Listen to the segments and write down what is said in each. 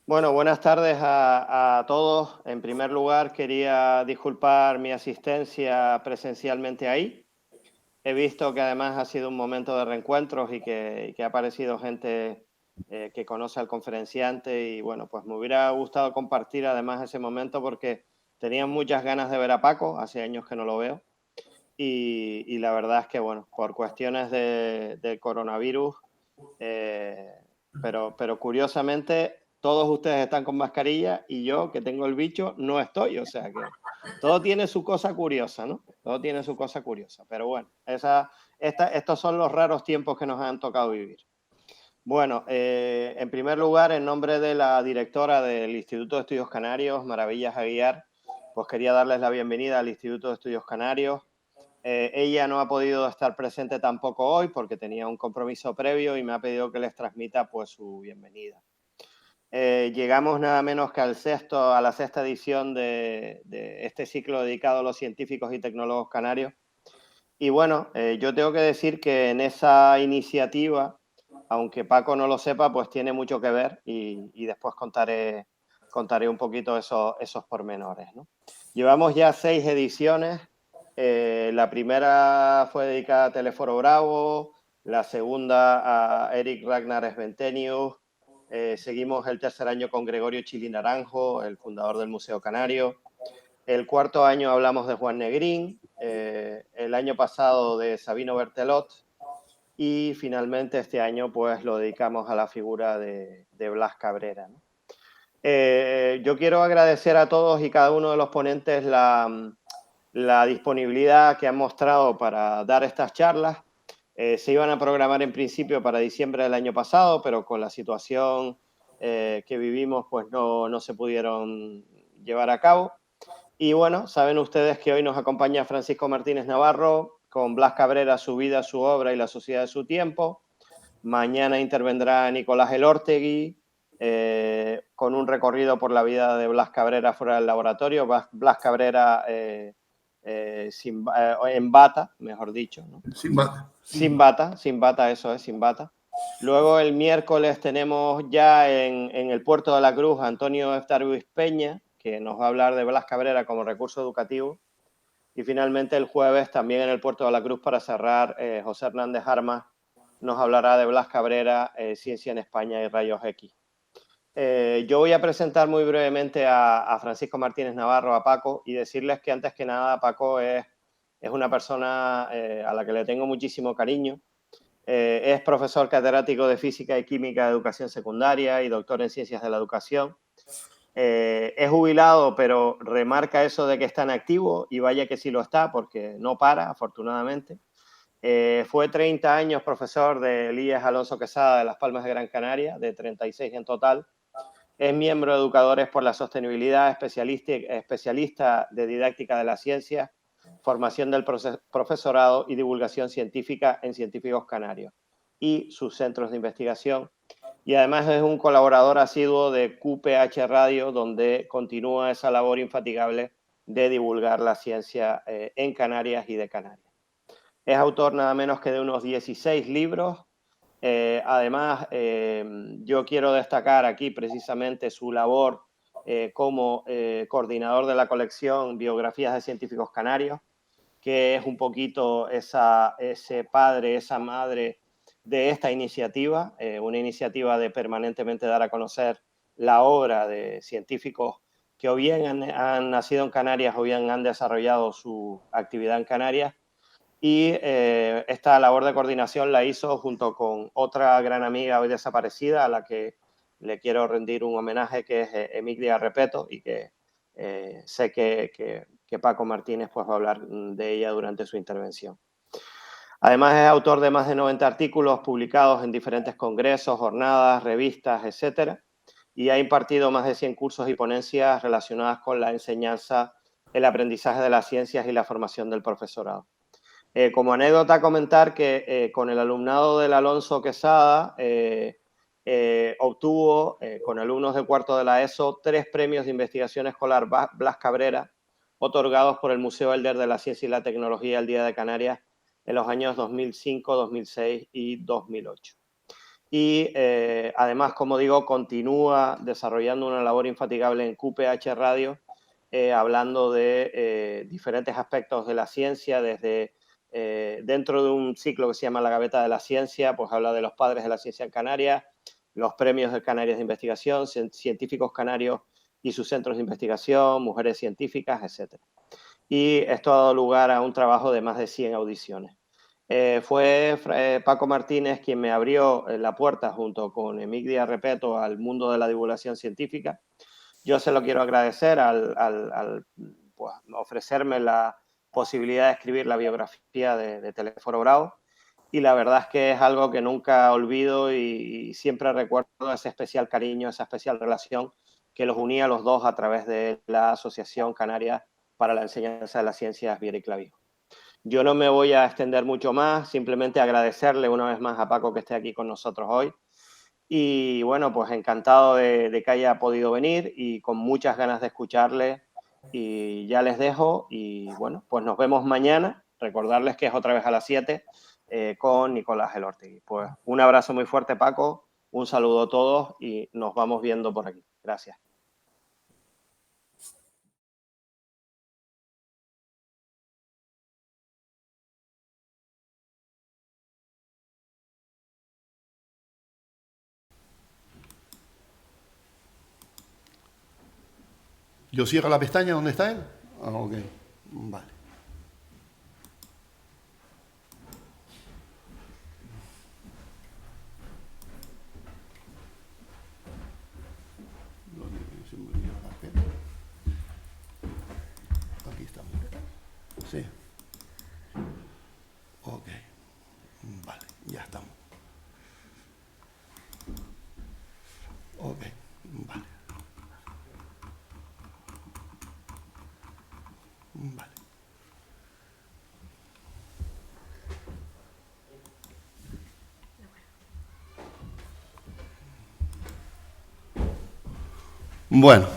Bueno, buenas tardes a todos. En primer lugar, quería disculpar mi asistencia presencialmente ahí. He visto que además ha sido un momento de reencuentros y que ha aparecido gente que conoce al conferenciante y bueno, pues me hubiera gustado compartir además ese momento porque tenía muchas ganas de ver a Paco, hace años que no lo veo y la verdad es que bueno, por cuestiones del coronavirus eh, pero curiosamente, todos ustedes están con mascarilla y yo, que tengo el bicho, no estoy. O sea que todo tiene su cosa curiosa, ¿no? Todo tiene su cosa curiosa. Pero bueno, estos son los raros tiempos que nos han tocado vivir. Bueno, en primer lugar, en nombre de la directora del Instituto de Estudios Canarios, Maravillas Aguiar, pues quería darles la bienvenida al Instituto de Estudios Canarios. Ella no ha podido estar presente tampoco hoy porque tenía un compromiso previo y me ha pedido que les transmita pues su bienvenida. Llegamos nada menos que a la sexta edición de este ciclo dedicado a los científicos y tecnólogos canarios. Y bueno, yo tengo que decir que en esa iniciativa, aunque Paco no lo sepa, pues tiene mucho que ver y después contaré un poquito esos pormenores, ¿no? Llevamos ya 6 ediciones. La primera fue dedicada a Teleforo Bravo, la segunda a Eric Ragnar Sventenius. Seguimos el tercer año con Gregorio Chili Naranjo, el fundador del Museo Canario. El cuarto año hablamos de Juan Negrín, el año pasado de Sabino Bertelot y finalmente este año pues lo dedicamos a la figura de Blas Cabrera, ¿no? Yo quiero agradecer a todos y cada uno de los ponentes la disponibilidad que han mostrado para dar estas charlas. Se iban a programar en principio para diciembre del año pasado, pero con la situación que vivimos pues no se pudieron llevar a cabo. Y bueno, saben ustedes que hoy nos acompaña Francisco Martínez Navarro con Blas Cabrera, su vida, su obra y la sociedad de su tiempo. Mañana intervendrá Nicolás Elortegui con un recorrido por la vida de Blas Cabrera fuera del laboratorio. Blas Cabrera en bata, mejor dicho, ¿no? Sin bata. Sin bata, eso es, sin bata. Luego el miércoles tenemos ya en el Puerto de la Cruz a Antonio Eftarbuis Peña, que nos va a hablar de Blas Cabrera como recurso educativo. Y finalmente el jueves también en el Puerto de la Cruz para cerrar, José Hernández Armas nos hablará de Blas Cabrera, Ciencia en España y Rayos X. Yo voy a presentar muy brevemente a Francisco Martínez Navarro, a Paco, y decirles que antes que nada Paco es una persona a la que le tengo muchísimo cariño. Es profesor catedrático de Física y Química de Educación Secundaria y doctor en Ciencias de la Educación. Es jubilado, pero remarca eso de que está en activo y vaya que sí lo está porque no para, afortunadamente. Fue 30 años profesor de Elías Alonso Quesada de Las Palmas de Gran Canaria, de 36 en total. Es miembro de Educadores por la Sostenibilidad, especialista de Didáctica de la Ciencia, formación del profesorado y divulgación científica en Científicos Canarios y sus centros de investigación. Y además es un colaborador asiduo de QPH Radio, donde continúa esa labor infatigable de divulgar la ciencia en Canarias y de Canarias. Es autor nada menos que de unos 16 libros. Además, yo quiero destacar aquí precisamente su labor como coordinador de la colección Biografías de Científicos Canarios, que es un poquito ese padre, esa madre de esta iniciativa, una iniciativa de permanentemente dar a conocer la obra de científicos que o bien han nacido en Canarias o bien han desarrollado su actividad en Canarias. Y esta labor de coordinación la hizo junto con otra gran amiga hoy desaparecida, a la que le quiero rendir un homenaje, que es Emilia Repeto, y que sé que Paco Martínez pues, va a hablar de ella durante su intervención. Además es autor de más de 90 artículos publicados en diferentes congresos, jornadas, revistas, etcétera, y ha impartido más de 100 cursos y ponencias relacionadas con la enseñanza, el aprendizaje de las ciencias y la formación del profesorado. Como anécdota, comentar que con el alumnado del Alonso Quesada obtuvo, con alumnos de cuarto de la ESO, 3 premios de investigación escolar Blas Cabrera, otorgados por el Museo Elder de la Ciencia y la Tecnología el Día de Canarias en los años 2005, 2006 y 2008. y además, como digo, continúa desarrollando una labor infatigable en QPH Radio, hablando de diferentes aspectos de la ciencia, desde dentro de un ciclo que se llama La Gaveta de la Ciencia, pues habla de los padres de la ciencia en Canarias, los premios de Canarias de investigación, científicos canarios y sus centros de investigación, mujeres científicas, etc. Y esto ha dado lugar a un trabajo de más de 100 audiciones. Fue Paco Martínez quien me abrió la puerta junto con Emic Díaz Repeto al mundo de la divulgación científica. Yo se lo quiero agradecer al pues, ofrecerme la posibilidad de escribir la biografía de Telesforo Bravo, y la verdad es que es algo que nunca olvido y siempre recuerdo ese especial cariño, esa especial relación que los unía a los dos a través de la Asociación Canaria para la Enseñanza de las Ciencias Viera y Clavijo. Yo no me voy a extender mucho más, simplemente agradecerle una vez más a Paco que esté aquí con nosotros hoy. Y bueno, pues encantado de que haya podido venir y con muchas ganas de escucharle. Y ya les dejo y bueno, pues nos vemos mañana. Recordarles que es otra vez a las 7 con Nicolás Elortegui. Pues un abrazo muy fuerte, Paco, un saludo a todos y nos vamos viendo por aquí. Gracias. ¿Yo cierro la pestaña donde está él? Ah, ok. Vale. Aquí estamos. Sí. Ok. Vale, ya estamos. Ok. Vale. Vale. Bueno,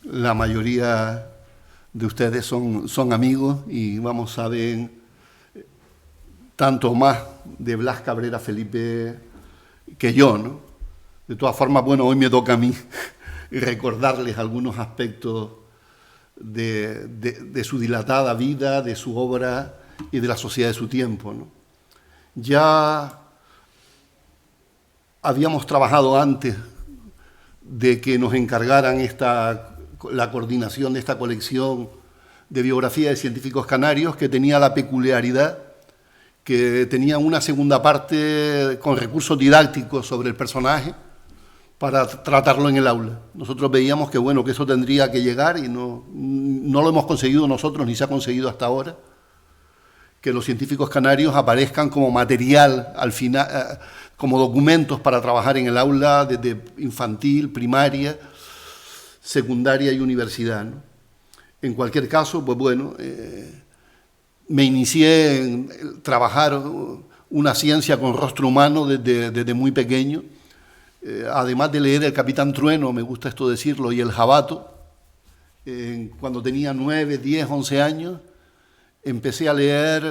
la mayoría de ustedes son amigos y vamos a ver tanto más de Blas Cabrera Felipe que yo, ¿no? De todas formas, bueno, hoy me toca a mí recordarles algunos aspectos de su dilatada vida, de su obra y de la sociedad de su tiempo, ¿no? Ya habíamos trabajado antes de que nos encargaran la coordinación de esta colección de biografía de científicos canarios, que tenía la peculiaridad que tenía una segunda parte con recursos didácticos sobre el personaje para tratarlo en el aula. Nosotros veíamos que, bueno, que eso tendría que llegar y no lo hemos conseguido nosotros ni se ha conseguido hasta ahora, que los científicos canarios aparezcan como material al final, como documentos para trabajar en el aula desde infantil, primaria, secundaria y universidad, ¿no? En cualquier caso, pues bueno, me inicié en trabajar una ciencia con rostro humano desde muy pequeño. Además de leer El Capitán Trueno, me gusta esto decirlo, y El Jabato, cuando tenía 9, 10, 11 años, empecé a leer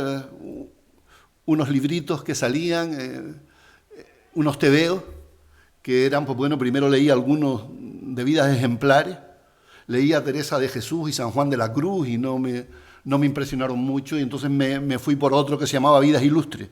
unos libritos que salían, unos tebeos, que eran, pues bueno, primero leí algunos de vidas ejemplares, leía a Teresa de Jesús y San Juan de la Cruz y no me impresionaron mucho, y entonces me fui por otro que se llamaba Vidas Ilustres.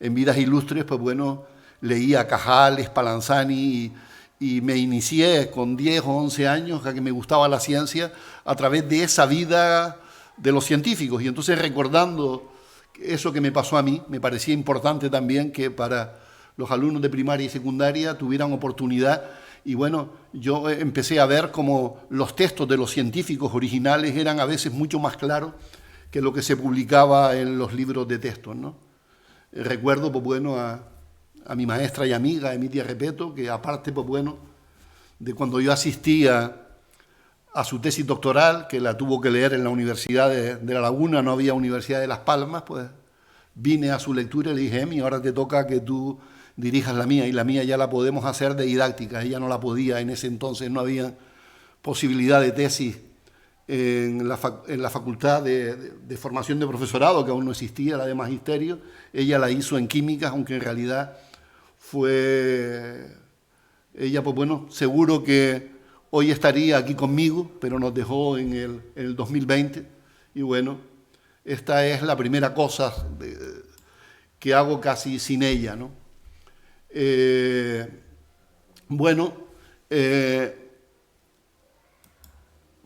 En Vidas Ilustres, pues bueno, leía a Cajal, Spallanzani y me inicié con 10 o 11 años a que me gustaba la ciencia a través de esa vida de los científicos. Y entonces, recordando eso que me pasó a mí, me parecía importante también que para los alumnos de primaria y secundaria tuvieran oportunidad. Y bueno, yo empecé a ver cómo los textos de los científicos originales eran a veces mucho más claros que lo que se publicaba en los libros de textos, ¿no? Recuerdo, pues bueno, a mi maestra y amiga, Emic Díaz Repeto, que aparte, pues bueno, de cuando yo asistía a su tesis doctoral, que la tuvo que leer en la Universidad de La Laguna, no había Universidad de Las Palmas, pues vine a su lectura y le dije, Emi, ahora te toca que tú dirijas la mía, y la mía ya la podemos hacer de didáctica. Ella no la podía, en ese entonces no había posibilidad de tesis en la Facultad de Formación de Profesorado, que aún no existía, la de Magisterio. Ella la hizo en Químicas, aunque en realidad fue... Ella, pues bueno, seguro que hoy estaría aquí conmigo, pero nos dejó en el 2020. Y bueno, esta es la primera cosa que hago casi sin ella, ¿no?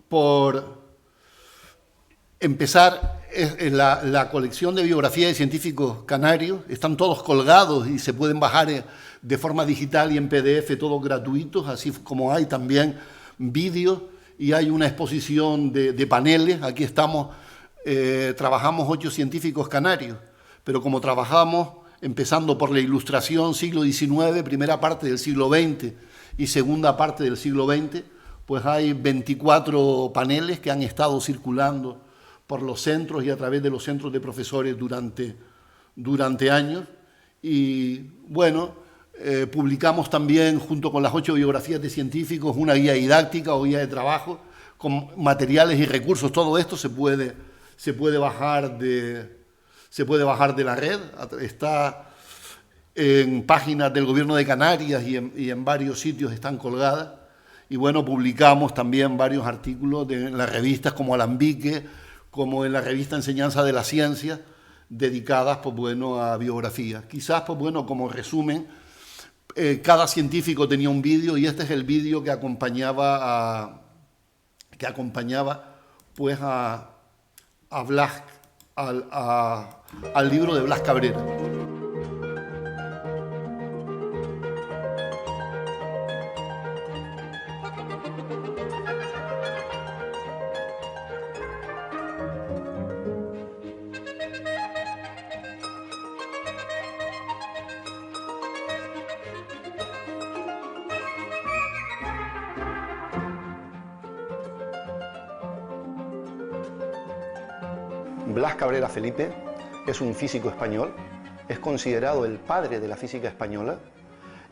Por empezar, la colección de biografías de científicos canarios están todos colgados y se pueden bajar de forma digital y en PDF, todos gratuitos, así como hay también vídeos y hay una exposición de paneles. Aquí estamos, trabajamos 8 científicos canarios, pero como trabajamos empezando por la Ilustración, siglo XIX, primera parte del siglo XX y segunda parte del siglo XX, pues hay 24 paneles que han estado circulando por los centros y a través de los centros de profesores durante años. Y bueno, publicamos también, junto con las 8 biografías de científicos, una guía didáctica o guía de trabajo con materiales y recursos. Todo esto se puede bajar de la red, está en páginas del Gobierno de Canarias y en varios sitios están colgadas. Y bueno, publicamos también varios artículos en las revistas como Alambique, como en la revista Enseñanza de la Ciencia, dedicadas, pues bueno, a biografías. Quizás, pues bueno, como resumen, cada científico tenía un vídeo y este es el vídeo que acompañaba pues a Blas, al libro de Blas Cabrera. Blas Cabrera Felipe es un físico español, es considerado el padre de la física española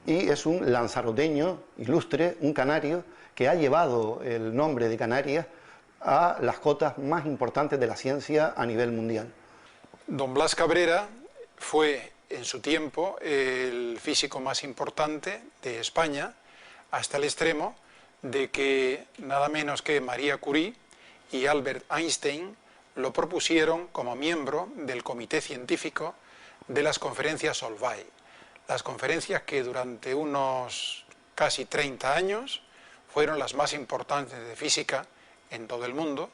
y es un lanzaroteño ilustre, un canario, que ha llevado el nombre de Canarias a las cotas más importantes de la ciencia a nivel mundial. Don Blas Cabrera fue en su tiempo el físico más importante de España, hasta el extremo de que nada menos que María Curie y Albert Einstein lo propusieron como miembro del comité científico de las conferencias Solvay. Las conferencias que durante unos casi 30 años fueron las más importantes de física en todo el mundo,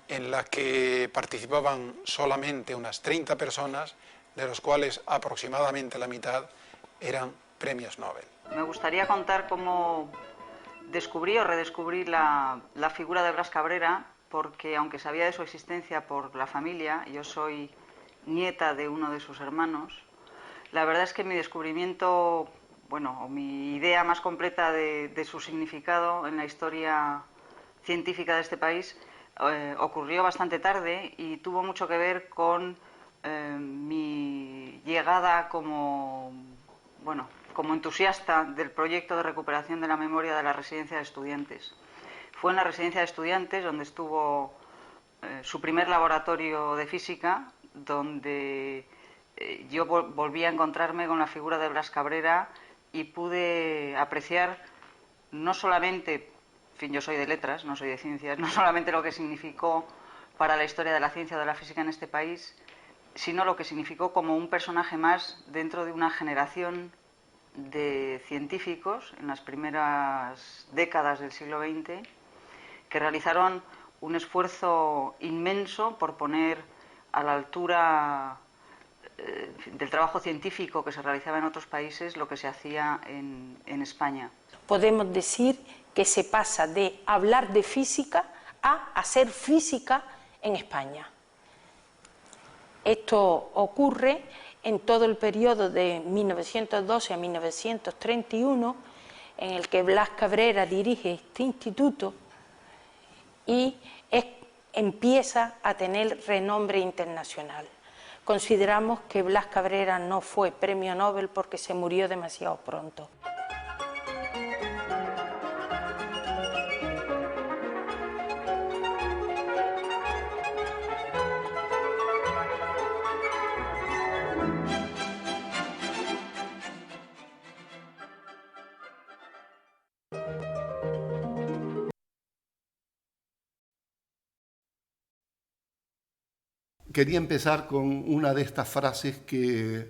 en las que participaban solamente unas 30 personas, de los cuales aproximadamente la mitad eran premios Nobel. Me gustaría contar cómo descubrí o redescubrí la figura de Blas Cabrera, porque aunque sabía de su existencia por la familia, yo soy nieta de uno de sus hermanos, la verdad es que mi descubrimiento, bueno, o mi idea más completa de su significado en la historia científica de este país ocurrió bastante tarde y tuvo mucho que ver con mi llegada como entusiasta del proyecto de recuperación de la memoria de la residencia de estudiantes. Fue en la residencia de estudiantes donde estuvo su primer laboratorio de física, donde yo volví a encontrarme con la figura de Blas Cabrera y pude apreciar no solamente, en fin, yo soy de letras, no soy de ciencias, no solamente lo que significó para la historia de la ciencia o de la física en este país, sino lo que significó como un personaje más dentro de una generación de científicos en las primeras décadas del siglo XX que realizaron un esfuerzo inmenso por poner a la altura del trabajo científico que se realizaba en otros países lo que se hacía en España. Podemos decir que se pasa de hablar de física a hacer física en España. Esto ocurre en todo el periodo de 1912 a 1931, en el que Blas Cabrera dirige este instituto y empieza a tener renombre internacional. Consideramos que Blas Cabrera no fue premio Nobel porque se murió demasiado pronto. quería empezar con una de estas frases que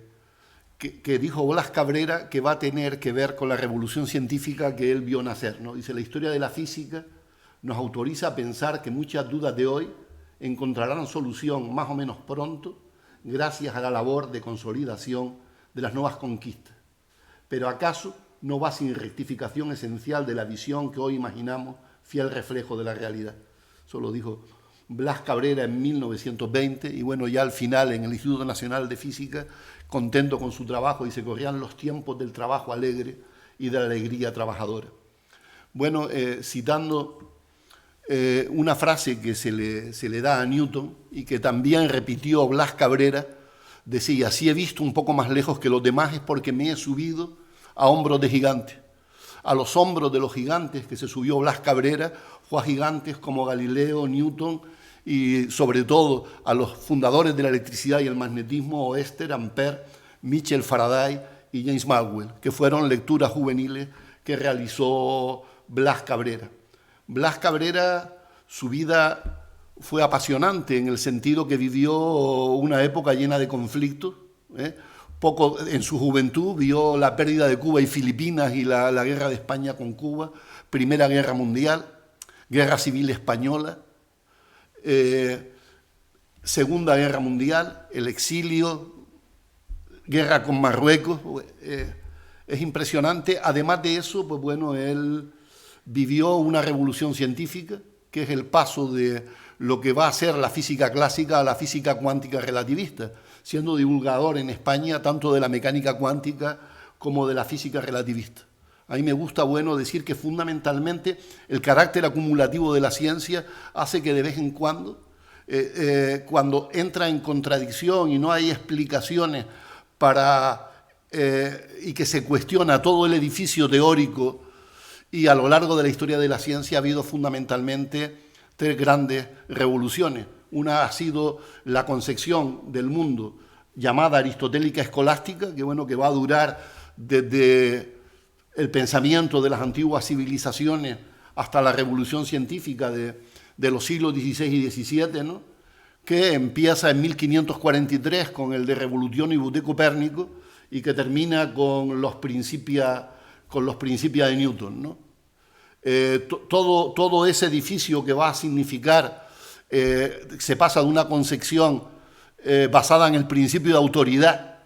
dijo Blas Cabrera, que va a tener que ver con la revolución científica que él vio nacer, ¿no? Dice: la historia de la física nos autoriza a pensar que muchas dudas de hoy encontrarán solución más o menos pronto gracias a la labor de consolidación de las nuevas conquistas. Pero ¿acaso no va sin rectificación esencial de la visión que hoy imaginamos fiel reflejo de la realidad? Eso lo dijo Blas Cabrera en 1920, y bueno, ya al final en el Instituto Nacional de Física, contento con su trabajo, y se corrían los tiempos del trabajo alegre y de la alegría trabajadora. Bueno, citando una frase que se le da a Newton y que también repitió Blas Cabrera, decía: si he visto un poco más lejos que los demás es porque me he subido a hombros de gigantes. A los hombros de los gigantes que se subió Blas Cabrera fue a gigantes como Galileo, Newton y sobre todo a los fundadores de la electricidad y el magnetismo, Oester, Ampère, Michel Faraday y James Maxwell, que fueron lecturas juveniles que realizó Blas Cabrera. Blas Cabrera, su vida fue apasionante en el sentido que vivió una época llena de conflictos. Poco en su juventud vio la pérdida de Cuba y Filipinas y la guerra de España con Cuba, Primera Guerra Mundial, Guerra Civil Española, Segunda Guerra Mundial, el exilio, guerra con Marruecos. Es impresionante. Además de eso, pues bueno, él vivió una revolución científica, que es el paso de lo que va a ser la física clásica a la física cuántica relativista, siendo divulgador en España tanto de la mecánica cuántica como de la física relativista. A mí me gusta, bueno, decir que fundamentalmente el carácter acumulativo de la ciencia hace que de vez en cuando entra en contradicción y no hay explicaciones y que se cuestiona todo el edificio teórico, y a lo largo de la historia de la ciencia ha habido fundamentalmente tres grandes revoluciones. Una ha sido la concepción del mundo llamada aristotélica escolástica, que bueno, que va a durar desde el pensamiento de las antiguas civilizaciones hasta la revolución científica de los siglos XVI y XVII, ¿no? Que empieza en 1543 con el de Revolutionibus de Copérnico y que termina con los Principia de Newton, ¿no? Todo ese edificio que va a significar, se pasa de una concepción basada en el principio de autoridad,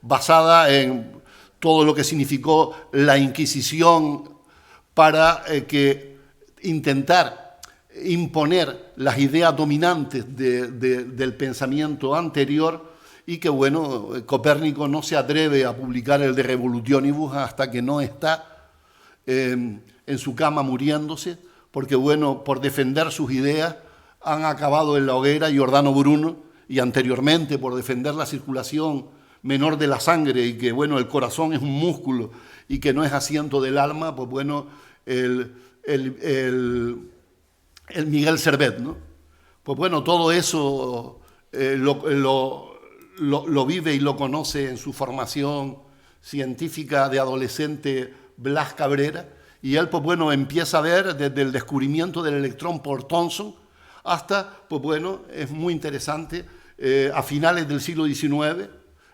basada en todo lo que significó la Inquisición para intentar imponer las ideas dominantes del pensamiento anterior, y que bueno, Copérnico no se atreve a publicar el de Revolutionibus hasta que no está en su cama muriéndose, porque bueno, por defender sus ideas han acabado en la hoguera Giordano Bruno, y anteriormente por defender la circulación menor de la sangre y que bueno, el corazón es un músculo y que no es asiento del alma, pues bueno, el Miguel Servet, ¿no? Pues bueno, todo eso lo vive y lo conoce en su formación científica de adolescente Blas Cabrera, y él pues bueno empieza a ver desde el descubrimiento del electrón por Thomson hasta, pues bueno, es muy interesante, a finales del siglo XIX,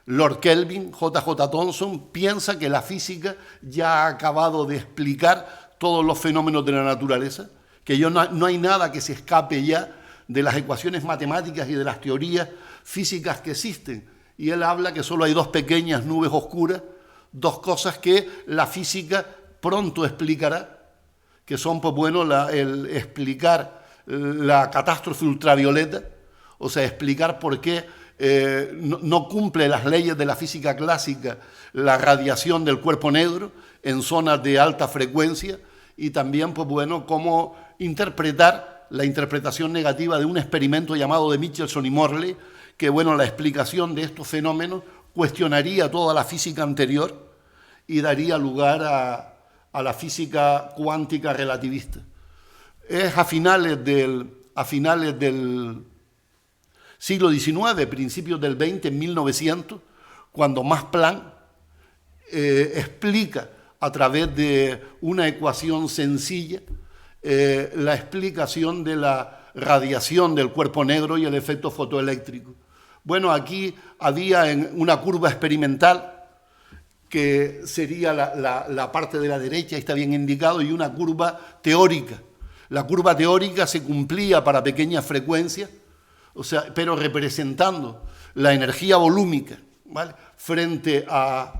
Lord Kelvin, J.J. Thomson, piensa que la física ya ha acabado de explicar todos los fenómenos de la naturaleza, que no hay nada que se escape ya de las ecuaciones matemáticas y de las teorías físicas que existen. Y él habla que solo hay dos pequeñas nubes oscuras, dos cosas que la física pronto explicará, que son, pues bueno, el explicar la catástrofe ultravioleta, o sea, explicar por qué no cumple las leyes de la física clásica la radiación del cuerpo negro en zonas de alta frecuencia, y también, pues bueno, cómo interpretar la interpretación negativa de un experimento llamado de Michelson y Morley, que bueno, la explicación de estos fenómenos cuestionaría toda la física anterior y daría lugar a la física cuántica relativista. Es a finales del siglo XIX, principios del XX, en 1900, cuando Max Planck explica a través de una ecuación sencilla la explicación de la radiación del cuerpo negro y el efecto fotoeléctrico. Bueno, aquí había una curva experimental, que sería la parte de la derecha, está bien indicado, y una curva teórica. La curva teórica se cumplía para pequeñas frecuencias, o sea, pero representando la energía volúmica, ¿vale?, frente a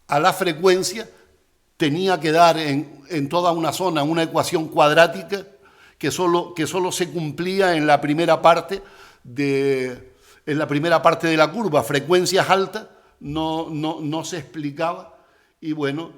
la frecuencia, tenía que dar en toda una zona una ecuación cuadrática que solo se cumplía en la primera parte de la curva. Frecuencias altas no se explicaba, y bueno,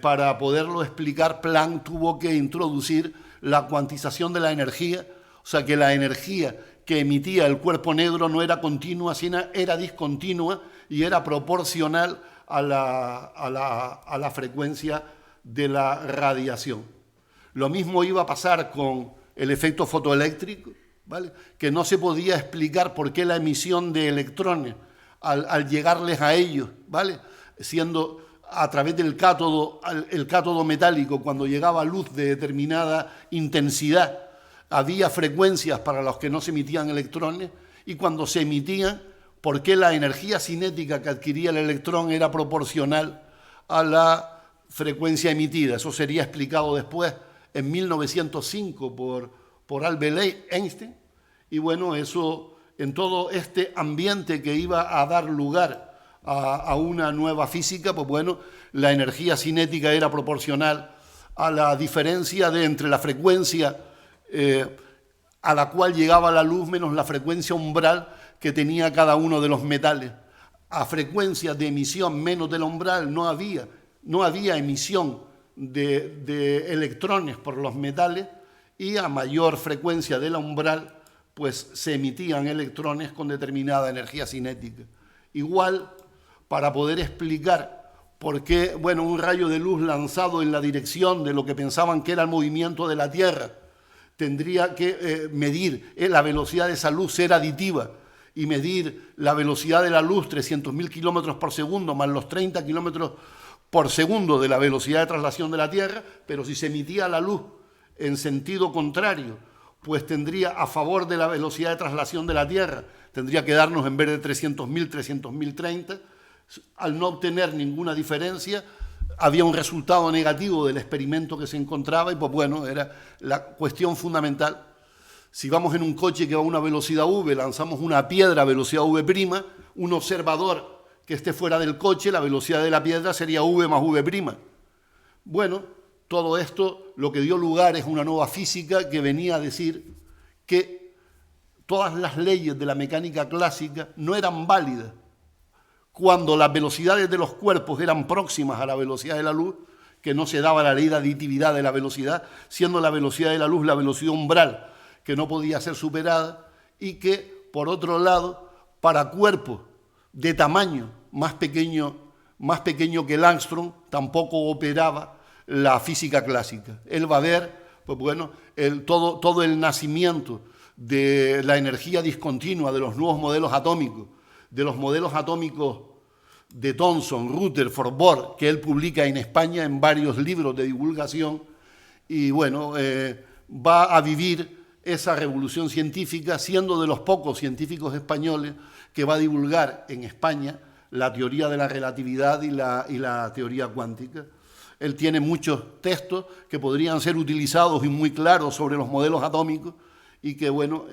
para poderlo explicar, Planck tuvo que introducir la cuantización de la energía, o sea que la energía que emitía el cuerpo negro no era continua, sino era discontinua y era proporcional a la frecuencia de la radiación. Lo mismo iba a pasar con el efecto fotoeléctrico, ¿vale?, que no se podía explicar por qué la emisión de electrones al llegarles a ellos, ¿vale?, siendo a través del cátodo, el cátodo metálico, cuando llegaba luz de determinada intensidad, había frecuencias para las que no se emitían electrones, y cuando se emitían, por qué la energía cinética que adquiría el electrón era proporcional a la frecuencia emitida. Eso sería explicado después, en 1905, por Albert Einstein, y bueno, eso, en todo este ambiente que iba a dar lugar a una nueva física, pues bueno, la energía cinética era proporcional a la diferencia entre la frecuencia a la cual llegaba la luz menos la frecuencia umbral que tenía cada uno de los metales. A frecuencias de emisión menos del umbral no había emisión de electrones por los metales, y a mayor frecuencia del umbral pues se emitían electrones con determinada energía cinética. Igual, para poder explicar por qué, bueno, un rayo de luz lanzado en la dirección de lo que pensaban que era el movimiento de la Tierra tendría que medir la velocidad de esa luz, ser aditiva, y medir la velocidad de la luz, 300.000 kilómetros por segundo, más los 30 kilómetros por segundo de la velocidad de traslación de la Tierra, pero si se emitía la luz en sentido contrario, pues tendría, a favor de la velocidad de traslación de la Tierra, tendría que darnos, en vez de 300.000, 300.030, al no obtener ninguna diferencia, había un resultado negativo del experimento que se encontraba, y pues bueno, era la cuestión fundamental. Si vamos en un coche que va a una velocidad v, lanzamos una piedra a velocidad v', un observador que esté fuera del coche, la velocidad de la piedra sería v más v'. Bueno, todo esto lo que dio lugar es una nueva física que venía a decir que todas las leyes de la mecánica clásica no eran válidas cuando las velocidades de los cuerpos eran próximas a la velocidad de la luz, que no se daba la ley de aditividad de la velocidad, siendo la velocidad de la luz la velocidad umbral, que no podía ser superada, y que, por otro lado, para cuerpos de tamaño más pequeño que el Armstrong, tampoco operaba la física clásica. Él va a ver, pues bueno, todo el nacimiento de la energía discontinua, de los nuevos modelos atómicos, de los modelos atómicos de Thomson, Rutherford, Bohr, que él publica en España en varios libros de divulgación, y bueno, va a vivir esa revolución científica, siendo de los pocos científicos españoles que va a divulgar en España la teoría de la relatividad y la teoría cuántica. Él tiene muchos textos que podrían ser utilizados y muy claros sobre los modelos atómicos, y que bueno,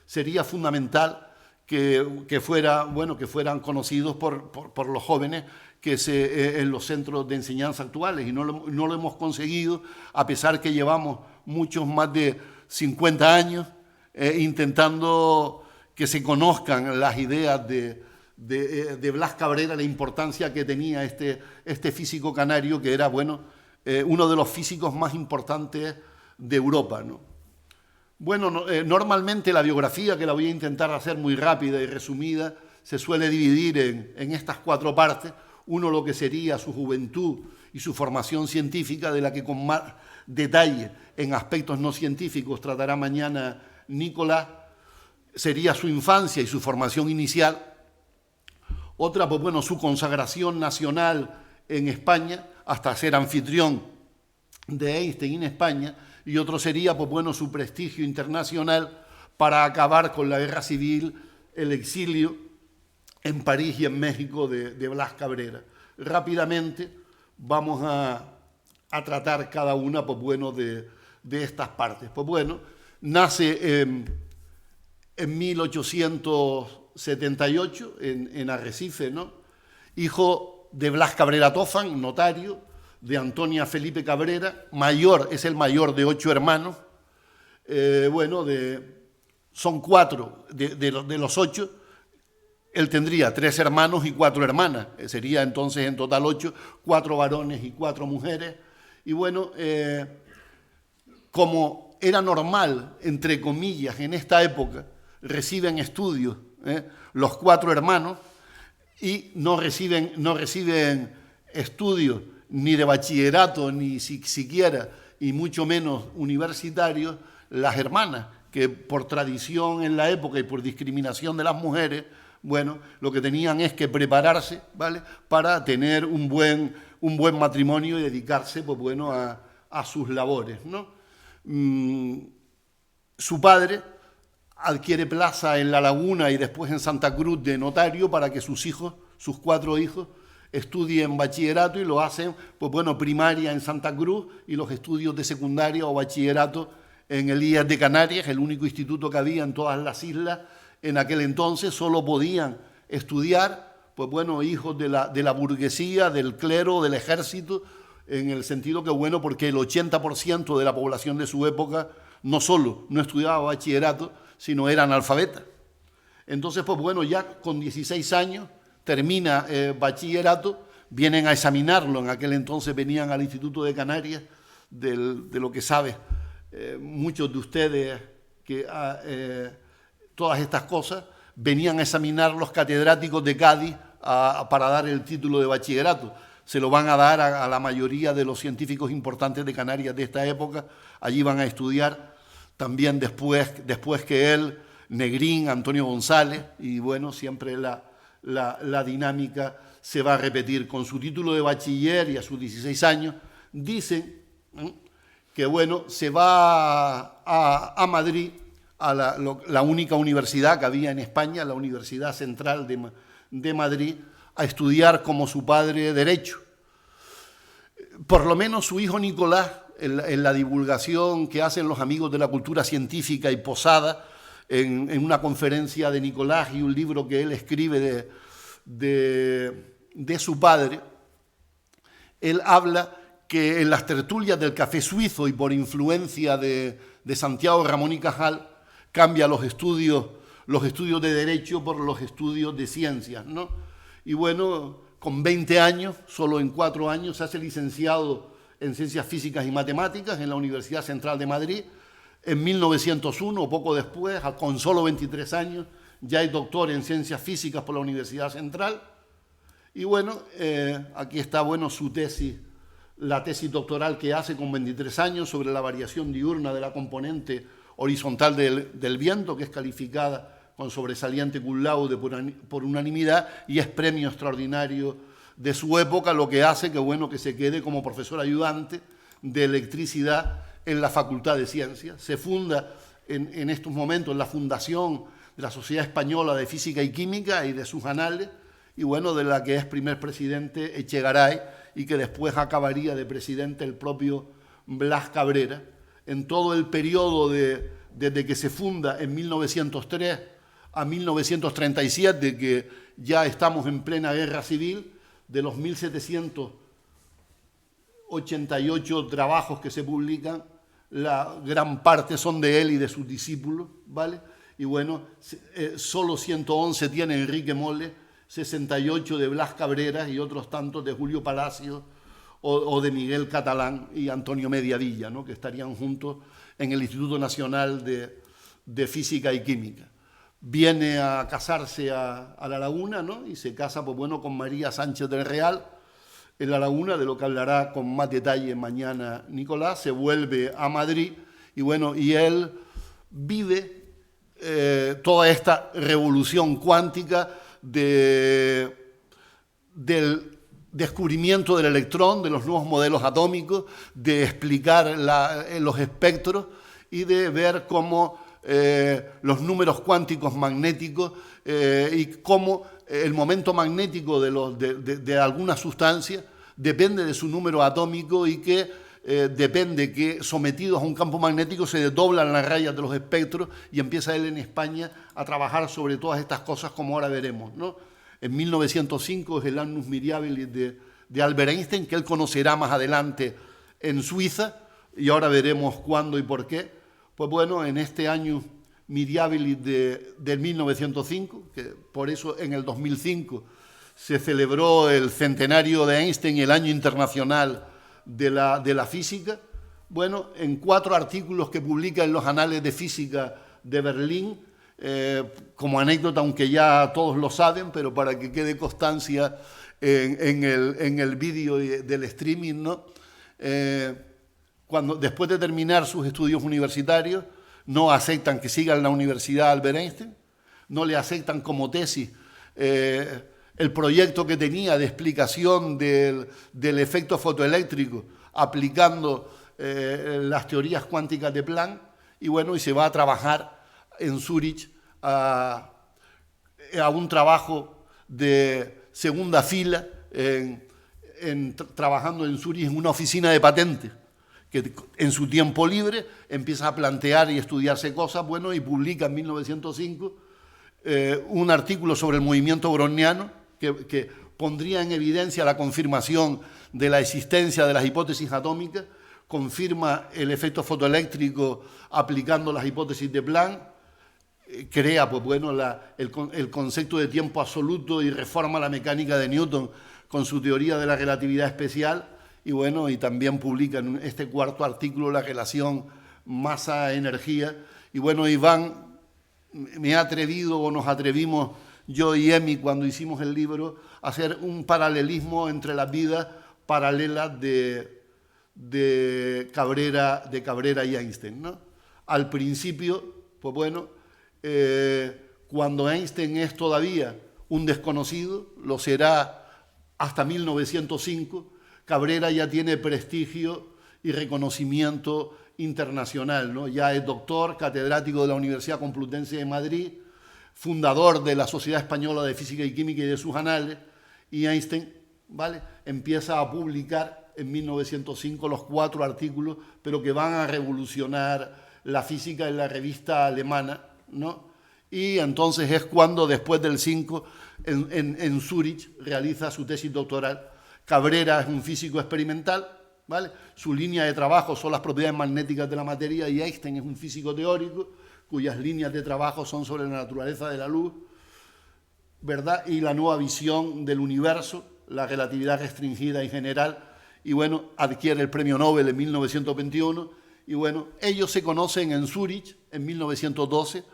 sería fundamental que fueran conocidos por los jóvenes en los centros de enseñanza actuales, y no lo hemos conseguido, a pesar que llevamos muchos más de 50 años intentando que se conozcan las ideas de Blas Cabrera, la importancia que tenía este físico canario, que era uno de los físicos más importantes de Europa, ¿no? Bueno, normalmente la biografía, que la voy a intentar hacer muy rápida y resumida, se suele dividir en estas 4 partes. Uno, lo que sería su juventud y su formación científica, de la que con más detalle en aspectos no científicos tratará mañana Nicolás. Sería su infancia y su formación inicial. Otra, pues bueno, su consagración nacional en España, hasta ser anfitrión de Einstein en España, y otro sería, pues bueno, su prestigio internacional para acabar con la guerra civil, el exilio en París y en México de Blas Cabrera. Rápidamente vamos a tratar cada una, pues bueno, de estas partes. Pues bueno, nace en 1878 en Arrecife, ¿no? Hijo de Blas Cabrera Tofan, notario, de Antonia Felipe Cabrera, mayor, es el mayor de 8 hermanos. Bueno, son 4 de los 8. Él tendría 3 hermanos y 4 hermanas. Sería entonces en total 8, 4 varones y 4 mujeres. Y bueno, como era normal, entre comillas, en esta época, reciben estudios los 4 hermanos y no reciben estudios ni de bachillerato, ni siquiera, y mucho menos universitarios, las hermanas, que por tradición en la época y por discriminación de las mujeres, bueno, lo que tenían es que prepararse, ¿vale?, para tener un buen matrimonio y dedicarse, pues bueno, a sus labores, ¿no? Su padre adquiere plaza en La Laguna y después en Santa Cruz de notario para que sus 4 hijos, estudien bachillerato, y lo hacen, pues bueno, primaria en Santa Cruz y los estudios de secundaria o bachillerato en el IES de Canarias, el único instituto que había en todas las islas. En aquel entonces solo podían estudiar, pues bueno, hijos de la burguesía, del clero, del ejército, en el sentido que, bueno, porque el 80% de la población de su época no solo no estudiaba bachillerato, sino era analfabeta. Entonces, pues bueno, ya con 16 años termina bachillerato, vienen a examinarlo, en aquel entonces venían al Instituto de Canarias, de lo que saben muchos de ustedes, que todas estas cosas, venían a examinar los catedráticos de Cádiz para dar el título de bachillerato. Se lo van a dar a la mayoría de los científicos importantes de Canarias de esta época. Allí van a estudiar también después que él, Negrín, Antonio González, y bueno, siempre la dinámica se va a repetir. Con su título de bachiller y a sus 16 años, dicen que bueno, se va a Madrid, a la única universidad que había en España, la Universidad Central de Madrid, a estudiar como su padre Derecho. Por lo menos su hijo Nicolás, en la divulgación que hacen los amigos de la cultura científica y Posada, en una conferencia de Nicolás y un libro que él escribe de su padre, él habla que en las tertulias del Café Suizo y por influencia de Santiago Ramón y Cajal, cambia los estudios de Derecho por los estudios de Ciencias, ¿no? Y bueno, con 20 años, solo en 4 años, se hace licenciado en Ciencias Físicas y Matemáticas en la Universidad Central de Madrid. En 1901, poco después, con solo 23 años, ya es doctor en Ciencias Físicas por la Universidad Central. Y bueno, aquí está, bueno, su tesis, la tesis doctoral que hace con 23 años sobre la variación diurna de la componente horizontal del viento, que es calificada con sobresaliente cum laude por unanimidad y es premio extraordinario de su época, lo que hace que, bueno, que se quede como profesor ayudante de electricidad en la Facultad de Ciencias. Se funda en estos momentos la fundación de la Sociedad Española de Física y Química y de sus anales, y bueno, de la que es primer presidente Echegaray y que después acabaría de presidente el propio Blas Cabrera. En todo el periodo desde que se funda en 1903 a 1937, que ya estamos en plena guerra civil, de los 1788 trabajos que se publican, la gran parte son de él y de sus discípulos, ¿vale? Y bueno, solo 111 tiene Enrique Mole, 68 de Blas Cabrera y otros tantos de Julio Palacios o de Miguel Catalán y Antonio Mediavilla, ¿no?, que estarían juntos en el Instituto Nacional de Física y Química. Viene a casarse a La Laguna, ¿no?, y se casa, pues bueno, con María Sánchez del Real en La Laguna, de lo que hablará con más detalle mañana Nicolás. Se vuelve a Madrid y bueno, y él vive toda esta revolución cuántica del descubrimiento del electrón, de los nuevos modelos atómicos, de explicar los espectros y de ver cómo los números cuánticos magnéticos y cómo el momento magnético de alguna sustancia depende de su número atómico y que depende que sometidos a un campo magnético se desdoblan las rayas de los espectros, y empieza él en España a trabajar sobre todas estas cosas, como ahora veremos, ¿no? En 1905 es el Annus Mirabilis de Albert Einstein, que él conocerá más adelante en Suiza, y ahora veremos cuándo y por qué. Pues bueno, en este Annus Mirabilis del 1905, que por eso en el 2005 se celebró el centenario de Einstein, el año internacional de la física. Bueno, en 4 artículos que publica en los Anales de Física de Berlín, como anécdota, aunque ya todos lo saben, pero para que quede constancia en el vídeo del streaming, ¿no? Después de terminar sus estudios universitarios, no aceptan que siga en la Universidad Albert Einstein, no le aceptan como tesis el proyecto que tenía de explicación del efecto fotoeléctrico aplicando las teorías cuánticas de Planck, y bueno, y se va a trabajar en Zúrich a un trabajo de segunda fila, trabajando en Zúrich en una oficina de patentes, que en su tiempo libre empieza a plantear y estudiarse cosas, bueno, y publica en 1905 un artículo sobre el movimiento browniano que pondría en evidencia la confirmación de la existencia de las hipótesis atómicas, confirma el efecto fotoeléctrico aplicando las hipótesis de Planck, crea pues, bueno, el concepto de tiempo absoluto y reforma la mecánica de Newton con su teoría de la relatividad especial, y bueno, y también publica en este 4º artículo la relación masa-energía. Y bueno, Iván, me he atrevido, o nos atrevimos yo y Emi cuando hicimos el libro, a hacer un paralelismo entre las vidas paralelas de Cabrera y Einstein, ¿no? Al principio, pues bueno, cuando Einstein es todavía un desconocido, lo será hasta 1905, Cabrera ya tiene prestigio y reconocimiento internacional, ¿no? Ya es doctor, catedrático de la Universidad Complutense de Madrid, fundador de la Sociedad Española de Física y Química y de sus anales, y Einstein, ¿vale?, empieza a publicar en 1905 los 4 artículos, pero que van a revolucionar la física en la revista alemana, ¿no? Y entonces es cuando, después del 5, en Zúrich, realiza su tesis doctoral. Cabrera es un físico experimental, ¿vale? Su línea de trabajo son las propiedades magnéticas de la materia, y Einstein es un físico teórico cuyas líneas de trabajo son sobre la naturaleza de la luz, ¿verdad?, y la nueva visión del universo, la relatividad restringida y general, y bueno, adquiere el premio Nobel en 1921, y bueno, ellos se conocen en Zúrich en 1912,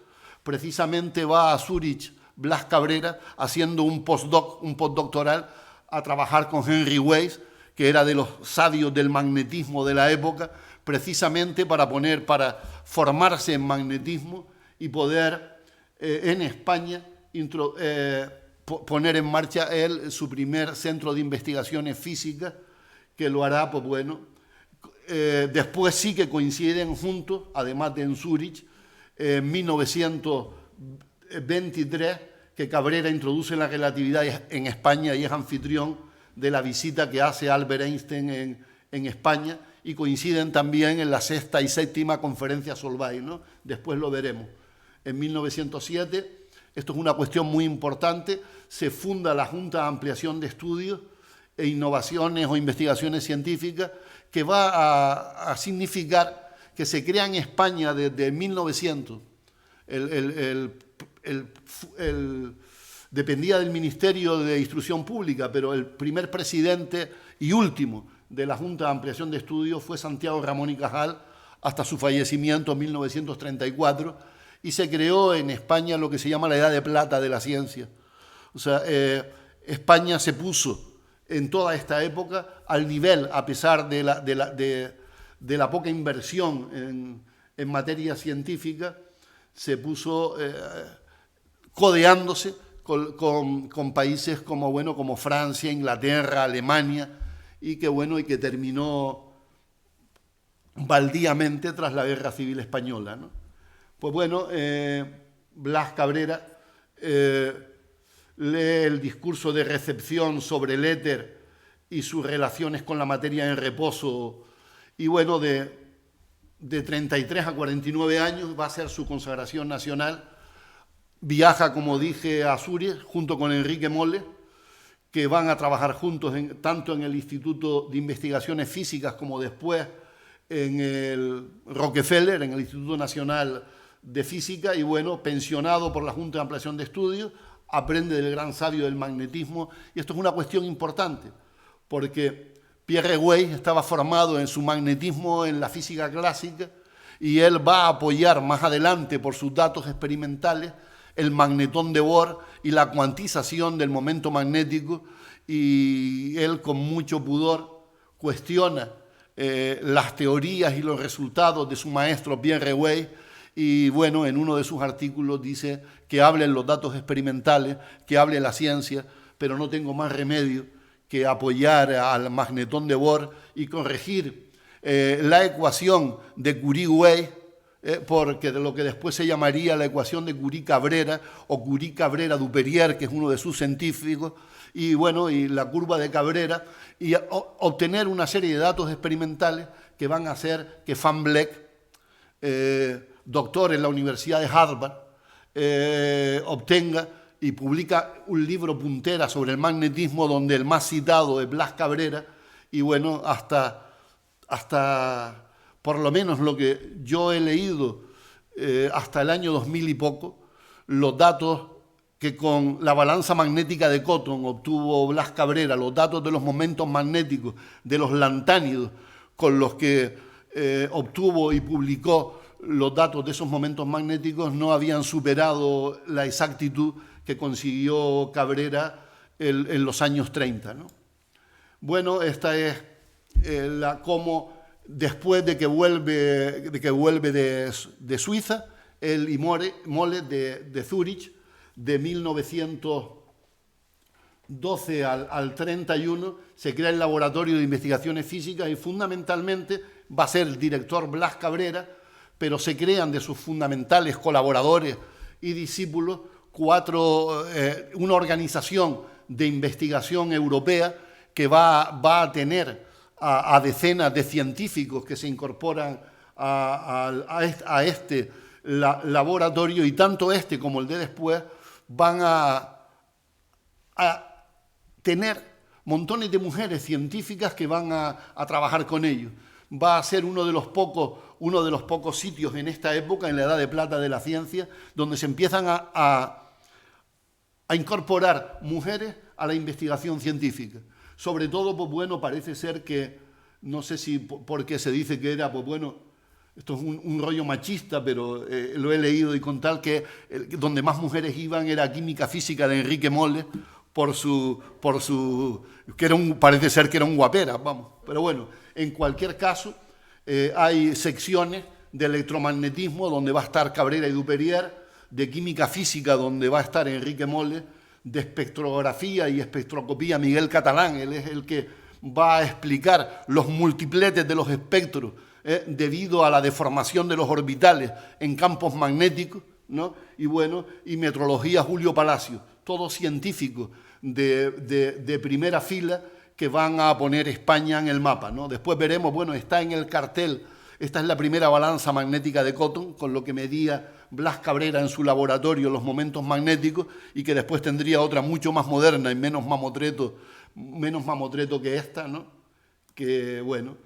precisamente va a Zúrich Blas Cabrera haciendo un postdoctoral a trabajar con Henry Weiss, que era de los sabios del magnetismo de la época, precisamente para formarse en magnetismo y poder en España poner en marcha él su primer centro de investigaciones físicas, que lo hará, pues bueno, después sí que coinciden juntos, además de en Zúrich, en 1923, que Cabrera introduce la relatividad en España y es anfitrión de la visita que hace Albert Einstein en España, y coinciden también en la 6ª y 7ª conferencia Solvay, ¿no? Después lo veremos. En 1907, esto es una cuestión muy importante, se funda la Junta de Ampliación de Estudios e Innovaciones o Investigaciones Científicas, que va a significar que se crea en España desde 1900, dependía del Ministerio de Instrucción Pública, pero el primer presidente y último de la Junta de Ampliación de Estudios fue Santiago Ramón y Cajal, hasta su fallecimiento en 1934, y se creó en España lo que se llama la Edad de Plata de la ciencia. O sea, España se puso en toda esta época al nivel, a pesar de la poca inversión en materia científica, se puso codeándose con países como, bueno, como Francia, Inglaterra, Alemania, y que terminó baldíamente tras la Guerra Civil Española, ¿no? Pues bueno, Blas Cabrera lee el discurso de recepción sobre el éter y sus relaciones con la materia en reposo, y bueno, de 33 a 49 años va a ser su consagración nacional. Viaja, como dije, a Asturias junto con Enrique Molle, que van a trabajar juntos tanto en el Instituto de Investigaciones Físicas como después en el Rockefeller, en el Instituto Nacional de Física, y bueno, pensionado por la Junta de Ampliación de Estudios, aprende del gran sabio del magnetismo, y esto es una cuestión importante, porque Pierre Weiss estaba formado en su magnetismo en la física clásica, y él va a apoyar más adelante por sus datos experimentales el magnetón de Bohr y la cuantización del momento magnético, y él con mucho pudor cuestiona las teorías y los resultados de su maestro Pierre Weiss, y bueno, en uno de sus artículos dice que hablen los datos experimentales, que hable la ciencia, pero no tengo más remedio que apoyar al magnetón de Bohr y corregir la ecuación de Curie-Weiss, porque de lo que después se llamaría la ecuación de Curie-Cabrera o Curie-Cabrera-Duperrier, que es uno de sus científicos, y bueno, y la curva de Cabrera, y obtener una serie de datos experimentales que van a hacer que Van Vleck, doctor en la Universidad de Harvard, obtenga y publica un libro puntera sobre el magnetismo, donde el más citado es Blas Cabrera, y bueno, hasta por lo menos lo que yo he leído, hasta el año 2000 y poco, los datos que con la balanza magnética de Cotton obtuvo Blas Cabrera, los datos de los momentos magnéticos de los lantánidos con los que obtuvo y publicó los datos de esos momentos magnéticos, no habían superado la exactitud que consiguió Cabrera en los años 30, ¿no? Bueno, esta es cómo después de que vuelve de Suiza, él y Molle de Zúrich, de 1912 al 31, se crea el Laboratorio de Investigaciones Físicas, y fundamentalmente va a ser el director Blas Cabrera, pero se crean de sus fundamentales colaboradores y discípulos una organización de investigación europea que va a tener a decenas de científicos que se incorporan a este laboratorio, y tanto este como el de después van a tener montones de mujeres científicas que van a trabajar con ellos. Va a ser uno de los pocos sitios en esta época, en la Edad de Plata de la ciencia, donde se empiezan a incorporar mujeres a la investigación científica. Sobre todo, pues bueno, parece ser que, no sé si porque se dice que era, pues bueno, esto es un rollo machista, pero lo he leído, y con tal que donde más mujeres iban era Química Física de Enrique Molle, parece ser que era un guapera, vamos. Pero bueno, en cualquier caso, hay secciones de electromagnetismo donde va a estar Cabrera y Duperrier, de Química Física donde va a estar Enrique Molle, de espectrografía y espectroscopía Miguel Catalán. Él es el que va a explicar los multipletes de los espectros debido a la deformación de los orbitales en campos magnéticos, ¿no? Y bueno, y metrología Julio Palacio, todos científicos de primera fila que van a poner España en el mapa, ¿no? Después veremos, bueno, está en el cartel, esta es la primera balanza magnética de Cotton, con lo que medía Blas Cabrera en su laboratorio los momentos magnéticos, y que después tendría otra mucho más moderna y menos mamotreto que esta, ¿no? Que, bueno,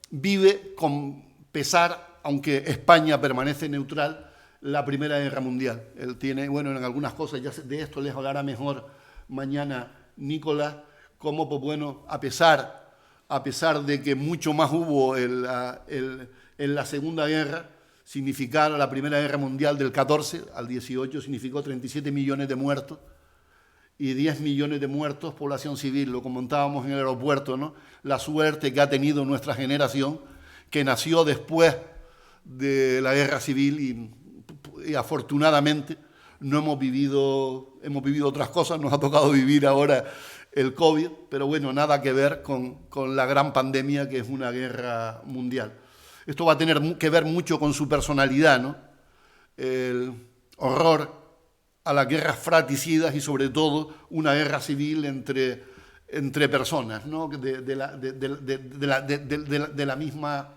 vive con pesar, aunque España permanece neutral, la Primera Guerra Mundial. Él tiene, bueno, en algunas cosas, ya de esto les hablará mejor mañana Nicolás, como, pues bueno, a pesar de que mucho más hubo en la Segunda Guerra, significar la Primera Guerra Mundial del 14 al 18 significó 37 millones de muertos y 10 millones de muertos población civil. Lo comentábamos en el aeropuerto, ¿no? La suerte que ha tenido nuestra generación, que nació después de la Guerra Civil, y afortunadamente no hemos vivido otras cosas, nos ha tocado vivir ahora el COVID, pero bueno, nada que ver con la gran pandemia que es una guerra mundial. Esto va a tener que ver mucho con su personalidad, ¿no? El horror a las guerras fratricidas y sobre todo una guerra civil entre personas, ¿no? de la misma,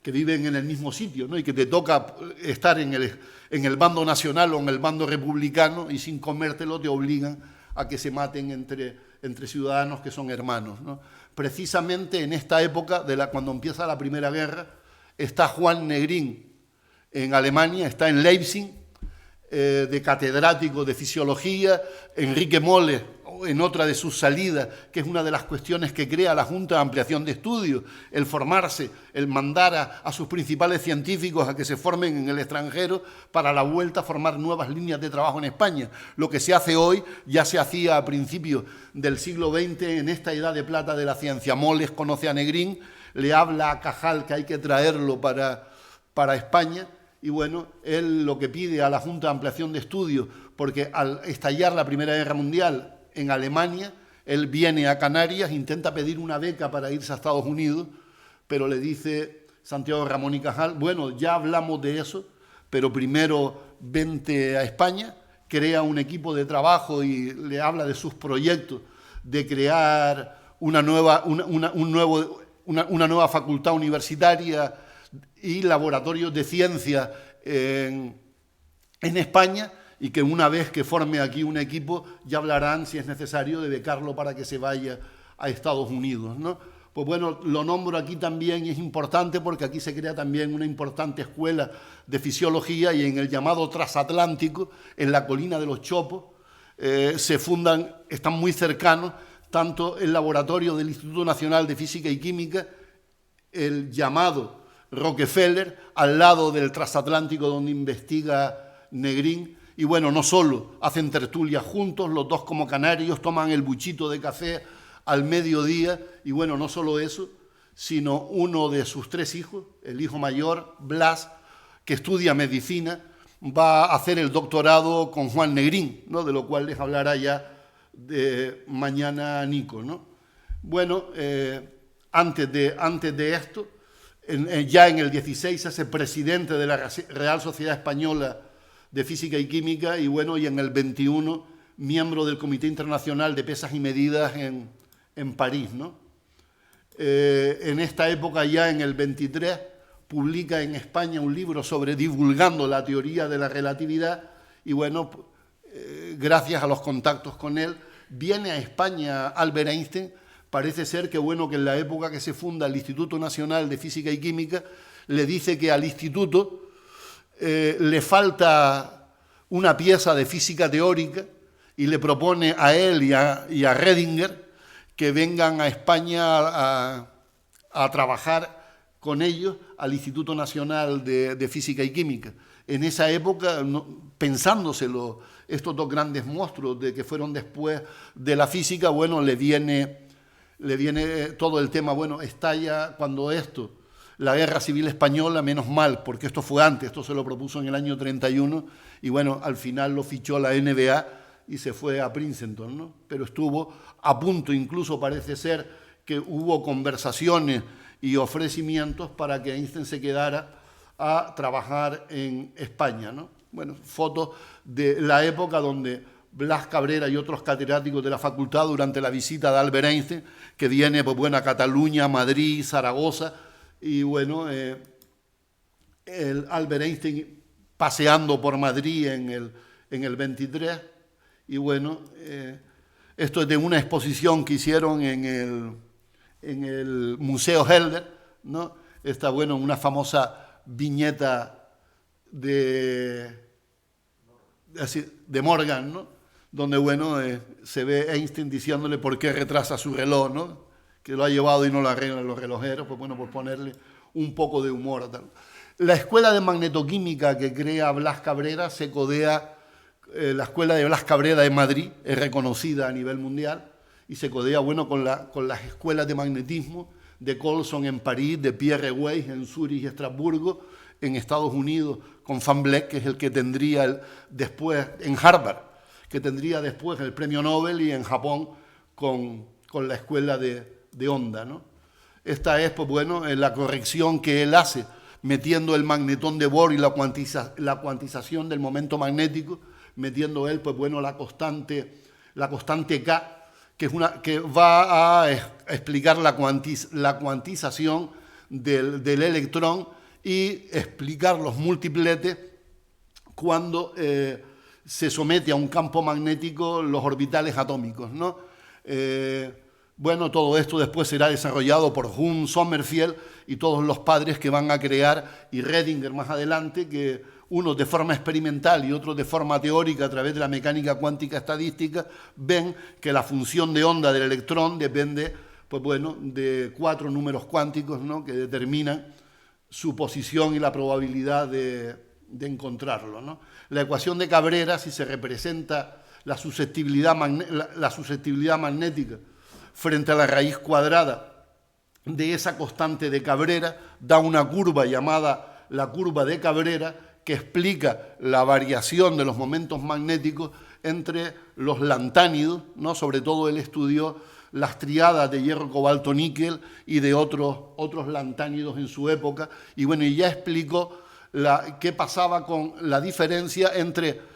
que viven en el mismo sitio, ¿no? Y que te toca estar en el bando nacional o en el bando republicano y sin comértelo te obligan a que se maten entre ciudadanos que son hermanos, ¿no? Precisamente en esta época, cuando empieza la Primera Guerra, está Juan Negrín en Alemania, está en Leipzig, de catedrático de fisiología, Enrique Molle, en otra de sus salidas, que es una de las cuestiones que crea la Junta de Ampliación de Estudios, el formarse, el mandar a sus principales científicos a que se formen en el extranjero para la vuelta a formar nuevas líneas de trabajo en España. Lo que se hace hoy ya se hacía a principios del siglo XX en esta edad de plata de la ciencia. Moles conoce a Negrín, le habla a Cajal que hay que traerlo para España. Y bueno, él lo que pide a la Junta de Ampliación de Estudios, porque al estallar la Primera Guerra Mundial en Alemania, él viene a Canarias, intenta pedir una beca para irse a Estados Unidos, pero le dice Santiago Ramón y Cajal, bueno, ya hablamos de eso, pero primero vente a España, crea un equipo de trabajo y le habla de sus proyectos de crear una nueva facultad universitaria y laboratorios de ciencia en España, y que una vez que forme aquí un equipo ya hablarán si es necesario de becarlo para que se vaya a Estados Unidos, ¿no? Pues bueno, lo nombro aquí también y es importante porque aquí se crea también una importante escuela de fisiología y en el llamado transatlántico, en la colina de los Chopos, se fundan, están muy cercanos, tanto el laboratorio del Instituto Nacional de Física y Química, el llamado Rockefeller, al lado del transatlántico donde investiga Negrín. Y bueno, no solo hacen tertulias juntos, los dos como canarios, toman el buchito de café al mediodía, y bueno, no solo eso, sino uno de sus 3 hijos, el hijo mayor, Blas, que estudia medicina, va a hacer el doctorado con Juan Negrín, ¿no? De lo cual les hablará ya de mañana Nico, ¿no? Bueno, antes de esto, ya en el 16 se hace presidente de la Real Sociedad Española de Física y Química y bueno, y en el 21 miembro del Comité Internacional de Pesas y Medidas en París, ¿no? En esta época, ya en el 23, publica en España un libro sobre divulgando la teoría de la relatividad y bueno, gracias a los contactos con él, viene a España Albert Einstein. Parece ser que bueno, que en la época que se funda el Instituto Nacional de Física y Química, le dice que al instituto le falta una pieza de física teórica y le propone a él y a Redinger que vengan a España a trabajar con ellos al Instituto Nacional de Física y Química. En esa época, pensándoselo, estos dos grandes monstruos de que fueron después de la física, bueno, le viene todo el tema, bueno, estalla cuando la Guerra Civil Española, menos mal, porque esto fue antes, esto se lo propuso en el año 31, y bueno, al final lo fichó la NBA y se fue a Princeton, ¿no? Pero estuvo a punto, incluso parece ser que hubo conversaciones y ofrecimientos para que Einstein se quedara a trabajar en España, ¿no? Bueno, fotos de la época donde Blas Cabrera y otros catedráticos de la facultad durante la visita de Albert Einstein, que viene pues, bueno, a Cataluña, Madrid, Zaragoza, y bueno, el Albert Einstein paseando por Madrid en el 23, y bueno, esto es de una exposición que hicieron en el Museo Helder, ¿no? Está bueno, una famosa viñeta de Morgan, ¿no? Donde bueno, se ve Einstein diciéndole por qué retrasa su reloj, ¿no? Que lo ha llevado y no lo arreglan los relojeros, pues bueno, por ponerle un poco de humor. Tal. La escuela de magnetoquímica que crea Blas Cabrera se codea, la escuela de Blas Cabrera de Madrid es reconocida a nivel mundial y se codea, bueno, con las escuelas de magnetismo de Colson en París, de Pierre Weiss en Zúrich y Estrasburgo, en Estados Unidos con Van Vleck, que es el que tendría después en Harvard, que tendría después el premio Nobel, y en Japón con la escuela de Honda, ¿no? Esta es, pues bueno, la corrección que él hace metiendo el magnetón de Bohr y la cuantización del momento magnético, metiendo él, pues bueno, la constante K, que va a explicar la cuantización del electrón y explicar los multipletes cuando se somete a un campo magnético los orbitales atómicos, ¿no? Bueno, todo esto después será desarrollado por Hund, Sommerfeld y todos los padres que van a crear, y Redinger más adelante, que unos de forma experimental y otros de forma teórica a través de la mecánica cuántica estadística, ven que la función de onda del electrón depende, pues bueno, de 4 números cuánticos, ¿no?, que determinan su posición y la probabilidad de encontrarlo, ¿no? La ecuación de Cabrera, si se representa la susceptibilidad magnética frente a la raíz cuadrada de esa constante de Cabrera, da una curva llamada la curva de Cabrera, que explica la variación de los momentos magnéticos entre los lantánidos, ¿no? Sobre todo él estudió las triadas de hierro, cobalto, níquel y de otros lantánidos en su época, y bueno, y ya explicó qué pasaba con la diferencia entre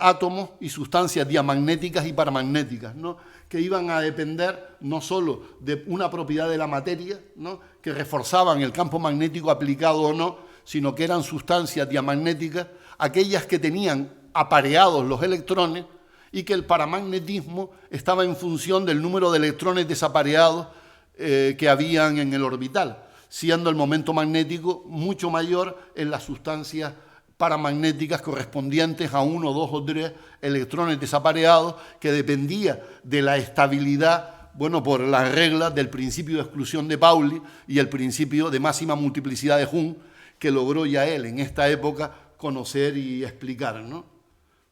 átomos y sustancias diamagnéticas y paramagnéticas, ¿no?, que iban a depender no solo de una propiedad de la materia, ¿no?, que reforzaban el campo magnético aplicado o no, sino que eran sustancias diamagnéticas, aquellas que tenían apareados los electrones, y que el paramagnetismo estaba en función del número de electrones desapareados que habían en el orbital, siendo el momento magnético mucho mayor en las sustancias paramagnéticas correspondientes a 1, 2 o 3 electrones desapareados, que dependía de la estabilidad, bueno, por las reglas del principio de exclusión de Pauli y el principio de máxima multiplicidad de Hund, que logró ya él en esta época conocer y explicar, ¿no?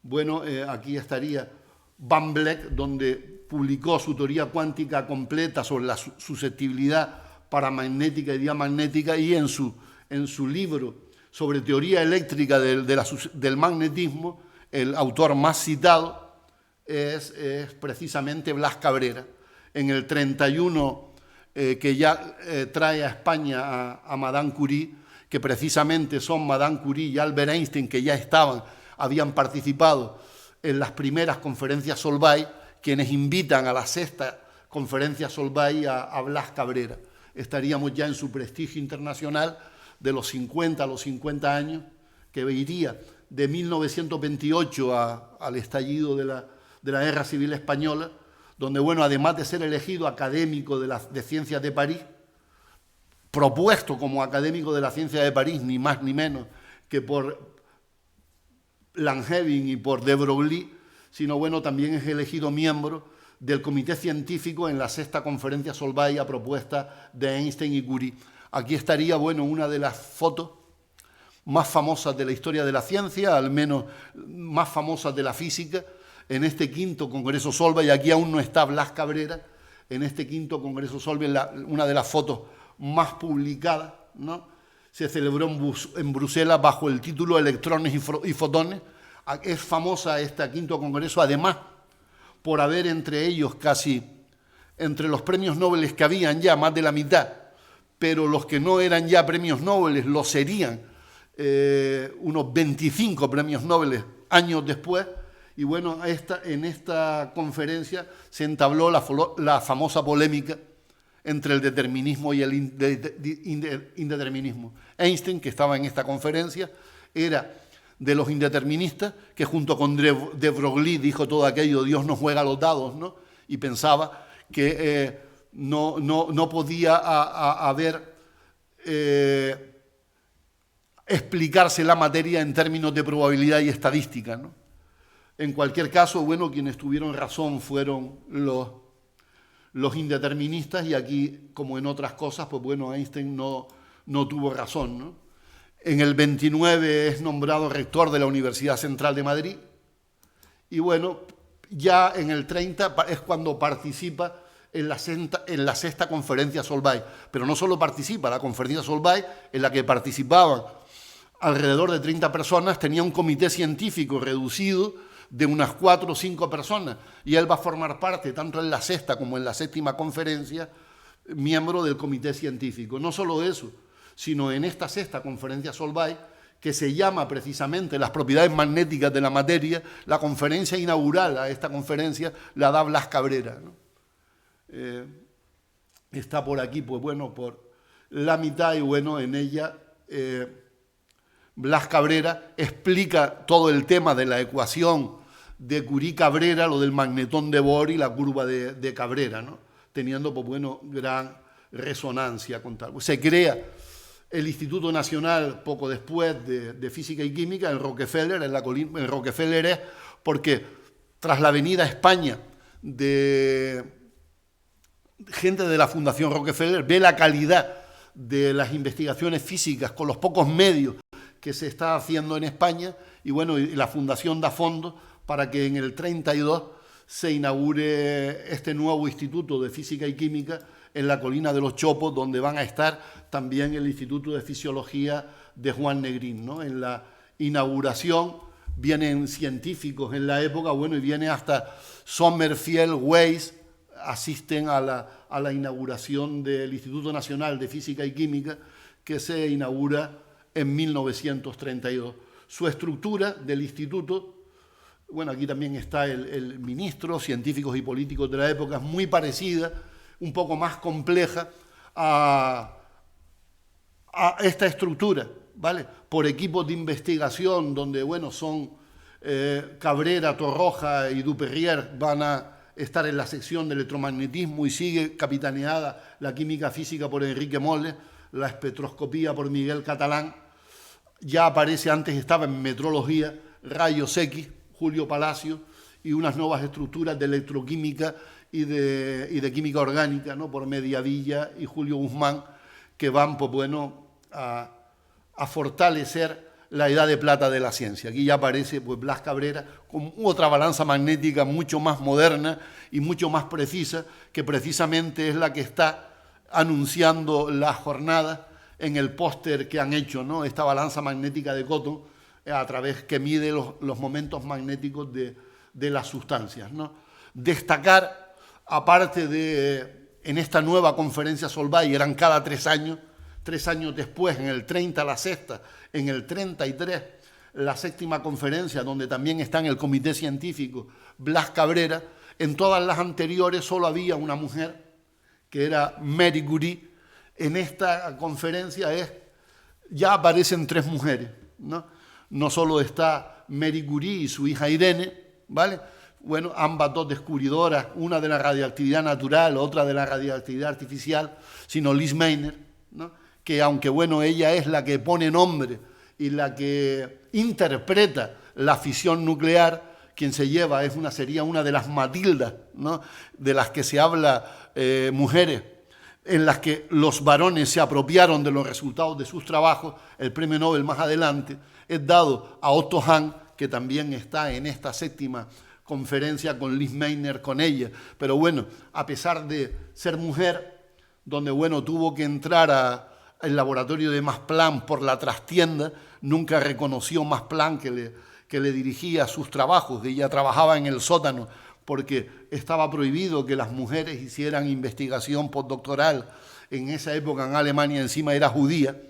Bueno, aquí estaría Van Vleck, donde publicó su teoría cuántica completa sobre la susceptibilidad paramagnética y diamagnética, y en su libro sobre teoría eléctrica del magnetismo, el autor más citado es precisamente Blas Cabrera. En el 31, que ya trae a España a Madame Curie, que precisamente son Madame Curie y Albert Einstein, que ya habían participado en las primeras conferencias Solvay, quienes invitan a la 6ª conferencia Solvay a Blas Cabrera. Estaríamos ya en su prestigio internacional de los 50 a los 50 años, que iría de 1928 al estallido de la Guerra Civil Española, donde, bueno, además de ser elegido académico de Ciencias de París, propuesto como académico de la Ciencia de París, ni más ni menos que por Langevin y por de Broglie, sino, bueno, también es elegido miembro del comité científico en la 6ª conferencia Solvay a propuesta de Einstein y Curie. Aquí estaría, bueno, una de las fotos más famosas de la historia de la ciencia, al menos más famosas de la física, en este 5º Congreso Solvay. Aquí aún no está Blas Cabrera, en este 5º Congreso Solvay, una de las fotos más publicadas, ¿no? Se celebró en Bruselas bajo el título Electrones y fotones. Es famosa este 5º Congreso, además, por haber entre ellos casi, entre los premios Nobel que habían ya más de la mitad, pero los que no eran ya premios Nobel lo serían unos 25 premios Nobel años después. Y bueno, en esta conferencia se entabló la famosa polémica entre el determinismo y el indeterminismo. Einstein, que estaba en esta conferencia, era de los indeterministas, que junto con de Broglie dijo todo aquello, Dios no juega a los dados, ¿no? Y pensaba que no podía haber explicarse la materia en términos de probabilidad y estadística, ¿no? En cualquier caso, bueno, quienes tuvieron razón fueron los indeterministas, y aquí, como en otras cosas, pues bueno, Einstein no tuvo razón, ¿no? En el 29 es nombrado rector de la Universidad Central de Madrid, y bueno, ya en el 30 es cuando participa en la 6ª conferencia Solvay. Pero no solo participa, la conferencia Solvay, en la que participaban alrededor de 30 personas, tenía un comité científico reducido de unas 4 o 5 personas, y él va a formar parte, tanto en la sexta como en la séptima conferencia, miembro del comité científico. No solo eso, sino en esta sexta conferencia Solvay, que se llama precisamente Las propiedades magnéticas de la materia, la conferencia inaugural a esta conferencia la da Blas Cabrera, ¿no? Está por aquí, pues bueno, por la mitad, y bueno, en ella Blas Cabrera explica todo el tema de la ecuación de Curie-Cabrera, lo del magnetón de Bohr y la curva de Cabrera, ¿no? Teniendo, pues bueno, gran resonancia con tal. Se crea el Instituto Nacional poco después de Física y Química en Rockefeller, en Rockefeller es porque tras la venida a España de gente de la Fundación Rockefeller, ve la calidad de las investigaciones físicas con los pocos medios que se está haciendo en España, y bueno, y la Fundación da fondos para que en el 32 se inaugure este nuevo Instituto de Física y Química en la colina de los Chopos, donde van a estar también el Instituto de Fisiología de Juan Negrín, ¿no? En la inauguración vienen científicos en la época, bueno, y viene hasta Sommerfeld, Weiss, asisten a la inauguración del Instituto Nacional de Física y Química, que se inaugura en 1932. Su estructura del instituto, bueno, aquí también está el ministro, científicos y políticos de la época, es muy parecida, un poco más compleja a esta estructura, ¿vale? Por equipos de investigación donde, bueno, son Cabrera, Torroja y Duperrier van a estar en la sección de electromagnetismo, y sigue capitaneada la química física por Enrique Molle, la espectroscopía por Miguel Catalán, ya aparece, antes estaba en metrología, rayos X, Julio Palacio, y unas nuevas estructuras de electroquímica y de química orgánica, ¿no? Por Mediavilla y Julio Guzmán, que van, pues bueno, a fortalecer la edad de plata de la ciencia. Aquí ya aparece, pues, Blas Cabrera con otra balanza magnética mucho más moderna y mucho más precisa, que precisamente es la que está anunciando las jornadas en el póster que han hecho, ¿no? Esta balanza magnética de Cotton, a través que mide los momentos magnéticos de las sustancias, ¿no? Destacar, aparte de, en esta nueva conferencia Solvay, eran cada 3 años después, en el 30 la sexta, en el 33 la séptima conferencia, donde también está en el comité científico Blas Cabrera. En todas las anteriores solo había una mujer, que era Marie Curie. En esta conferencia ya aparecen 3 mujeres, ¿no? No solo está Marie Curie y su hija Irene, ¿vale? Bueno, ambas dos descubridoras, una de la radioactividad natural, otra de la radioactividad artificial, sino Lise Meitner, ¿no? Que aunque, bueno, ella es la que pone nombre y la que interpreta la fisión nuclear, quien se lleva sería una de las Matildas, ¿no? De las que se habla, mujeres, en las que los varones se apropiaron de los resultados de sus trabajos. El premio Nobel más adelante es dado a Otto Hahn, que también está en esta séptima conferencia con Lise Meitner, con ella. Pero bueno, a pesar de ser mujer, donde, bueno, tuvo que entrar al laboratorio de Max Planck por la trastienda, nunca reconoció Max Planck que le dirigía sus trabajos, que ella trabajaba en el sótano, porque estaba prohibido que las mujeres hicieran investigación postdoctoral. En esa época en Alemania encima era judía,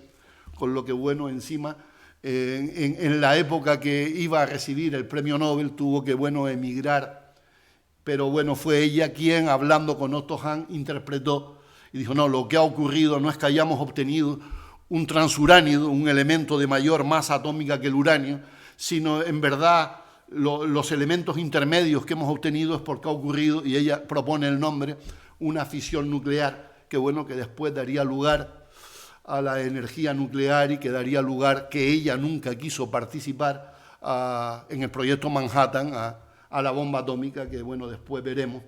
con lo que, bueno, encima en la época que iba a recibir el premio Nobel tuvo que, bueno, emigrar. Pero bueno, fue ella quien, hablando con Otto Hahn, interpretó y dijo: no, lo que ha ocurrido no es que hayamos obtenido un transuránido, un elemento de mayor masa atómica que el uranio, sino en verdad los elementos intermedios que hemos obtenido es porque ha ocurrido, y ella propone el nombre, una fisión nuclear, que, bueno, que después daría lugar a la energía nuclear, y que daría lugar, que ella nunca quiso participar en el proyecto Manhattan, a la bomba atómica, que, bueno, después veremos.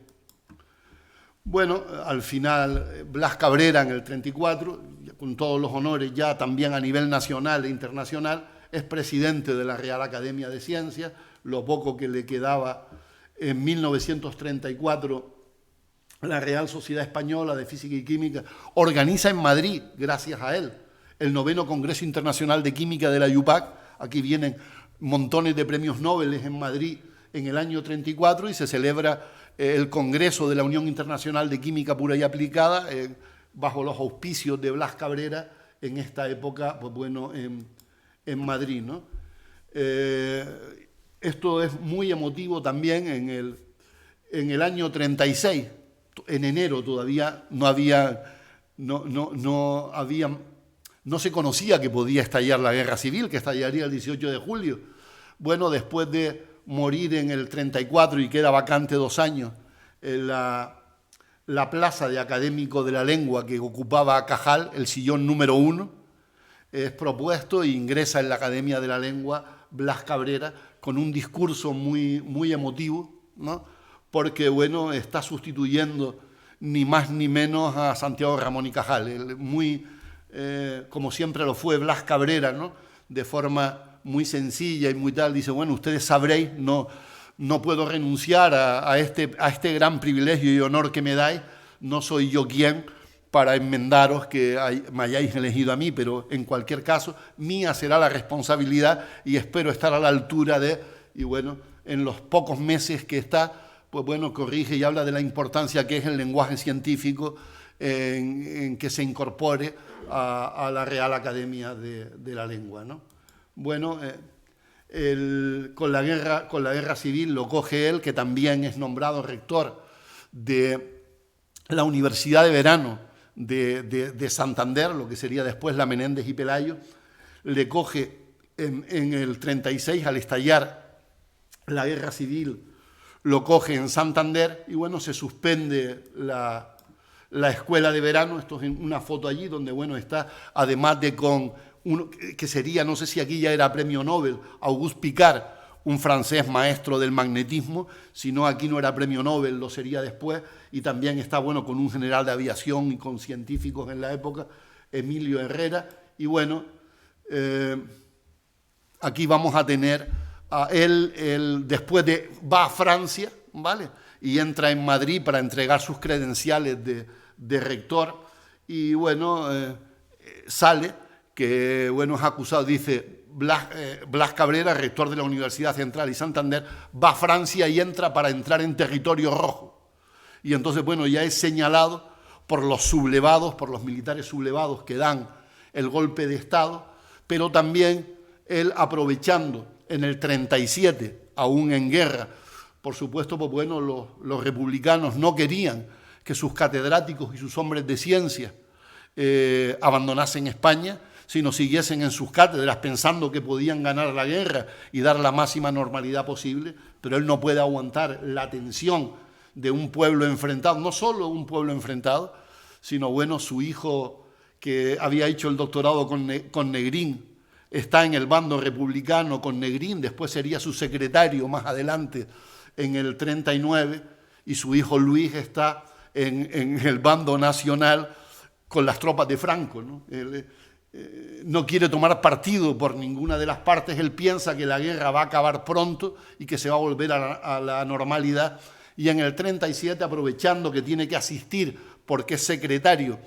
Bueno, al final Blas Cabrera en el 34, con todos los honores ya también a nivel nacional e internacional, es presidente de la Real Academia de Ciencias. Lo poco que le quedaba en 1934, la Real Sociedad Española de Física y Química organiza en Madrid, gracias a él, el 9º Congreso Internacional de Química de la UPAC. Aquí vienen montones de premios Nobel en Madrid en el año 34 y se celebra el Congreso de la Unión Internacional de Química Pura y Aplicada bajo los auspicios de Blas Cabrera en esta época, pues bueno, en Madrid, ¿no? Esto es muy emotivo también en el año 36, en enero todavía no se conocía que podía estallar la guerra civil, que estallaría el 18 de julio. Bueno, después de morir en el 34 y queda vacante 2 años, la plaza de académico de la lengua que ocupaba Cajal, el sillón número 1, es propuesto e ingresa en la Academia de la Lengua Blas Cabrera con un discurso muy, muy emotivo, ¿no? Porque, bueno, está sustituyendo ni más ni menos a Santiago Ramón y Cajal, como siempre lo fue Blas Cabrera, ¿no? De forma muy sencilla y muy tal, dice, bueno, ustedes sabréis, no puedo renunciar a este gran privilegio y honor que me dais, no soy yo quien para enmendaros que me hayáis elegido a mí, pero en cualquier caso, mía será la responsabilidad y espero estar a la altura y bueno, en los pocos meses que está, pues bueno, corrige y habla de la importancia que es el lenguaje científico en que se incorpore a la Real Academia de la Lengua, ¿no? Bueno, con la guerra civil lo coge él, que también es nombrado rector de la Universidad de Verano de Santander, lo que sería después la Menéndez y Pelayo. Le coge en el 36, al estallar la guerra civil, lo coge en Santander y bueno, se suspende la escuela de verano. Esto es una foto allí donde, bueno, está, además de con uno que sería, no sé si aquí ya era premio Nobel, Auguste Piccard, un francés maestro del magnetismo, si no aquí no era premio Nobel, lo sería después, y también está, bueno, con un general de aviación y con científicos en la época, Emilio Herrera, y bueno, aquí vamos a tener a él después va a Francia, ¿vale? Y entra en Madrid para entregar sus credenciales de rector, y bueno, sale, que bueno, es acusado, dice Blas Cabrera, rector de la Universidad Central y Santander, va a Francia y entra para entrar en territorio rojo. Y entonces, bueno, ya es señalado por los sublevados, por los militares sublevados que dan el golpe de Estado, pero también él aprovechando en el 37, aún en guerra, por supuesto, pues bueno, los republicanos no querían que sus catedráticos y sus hombres de ciencia abandonasen España, sino siguiesen en sus cátedras pensando que podían ganar la guerra y dar la máxima normalidad posible, pero él no puede aguantar la tensión de un pueblo enfrentado, no solo un pueblo enfrentado, sino, bueno, su hijo que había hecho el doctorado con Negrín, está en el bando republicano con Negrín, después sería su secretario más adelante en el 39, y su hijo Luis está en el bando nacional con las tropas de Franco, ¿no? Él no quiere tomar partido por ninguna de las partes, él piensa que la guerra va a acabar pronto y que se va a volver a la normalidad, y en el 37, aprovechando que tiene que asistir porque es secretario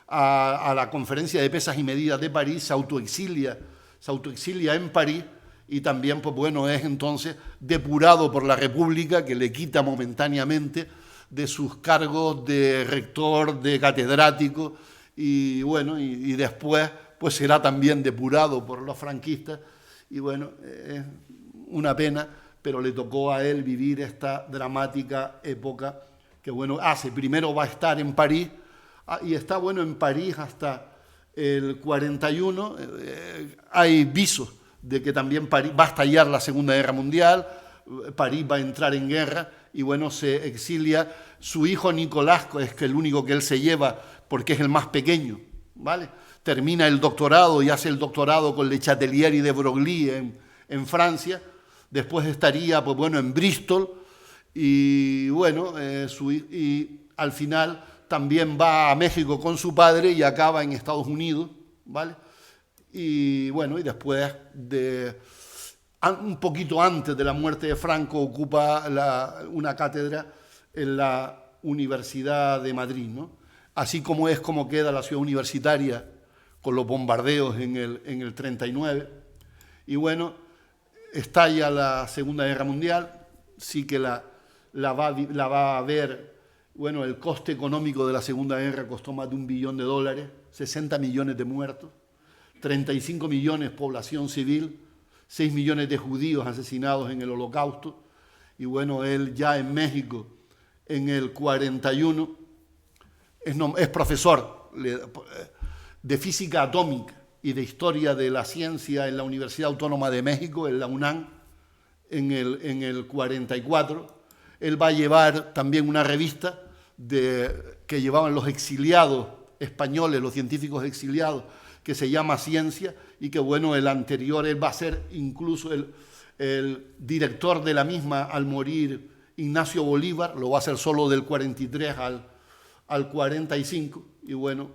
a la Conferencia de Pesas y Medidas de París, se autoexilia en París, y también, pues bueno, es entonces depurado por la República, que le quita momentáneamente de sus cargos de rector, de catedrático, y bueno, y después pues será también depurado por los franquistas, y bueno, es una pena, pero le tocó a él vivir esta dramática época que, bueno, primero va a estar en París, y está, bueno, en París hasta el 41, hay visos de que también París va a estallar la Segunda Guerra Mundial, París va a entrar en guerra, y bueno, se exilia. Su hijo Nicolás, es que el único que él se lleva porque es el más pequeño, ¿vale? Termina el doctorado y hace el doctorado con Le Chatelier y de Broglie en Francia. Después estaría, pues bueno, en Bristol, y bueno, y al final también va a México con su padre y acaba en Estados Unidos, ¿vale? Y bueno, y después, un poquito antes de la muerte de Franco, ocupa una cátedra en la Universidad de Madrid, ¿no? Así como queda la ciudad universitaria con los bombardeos en el 39. Y bueno, estalla la Segunda Guerra Mundial, sí que la va a ver. Bueno, el coste económico de la Segunda Guerra costó más de $1 billón, 60 millones de muertos, 35 millones población civil, 6 millones de judíos asesinados en el Holocausto. Y bueno, él ya en México, en el 41, es profesor de física atómica y de historia de la ciencia en la Universidad Autónoma de México, en la UNAM, en el 44. Él va a llevar también una revista que llevaban los exiliados españoles, los científicos exiliados, que se llama Ciencia, y que bueno, el anterior, él va a ser incluso el director de la misma al morir Ignacio Bolívar, lo va a hacer solo del 43 al 45, y bueno,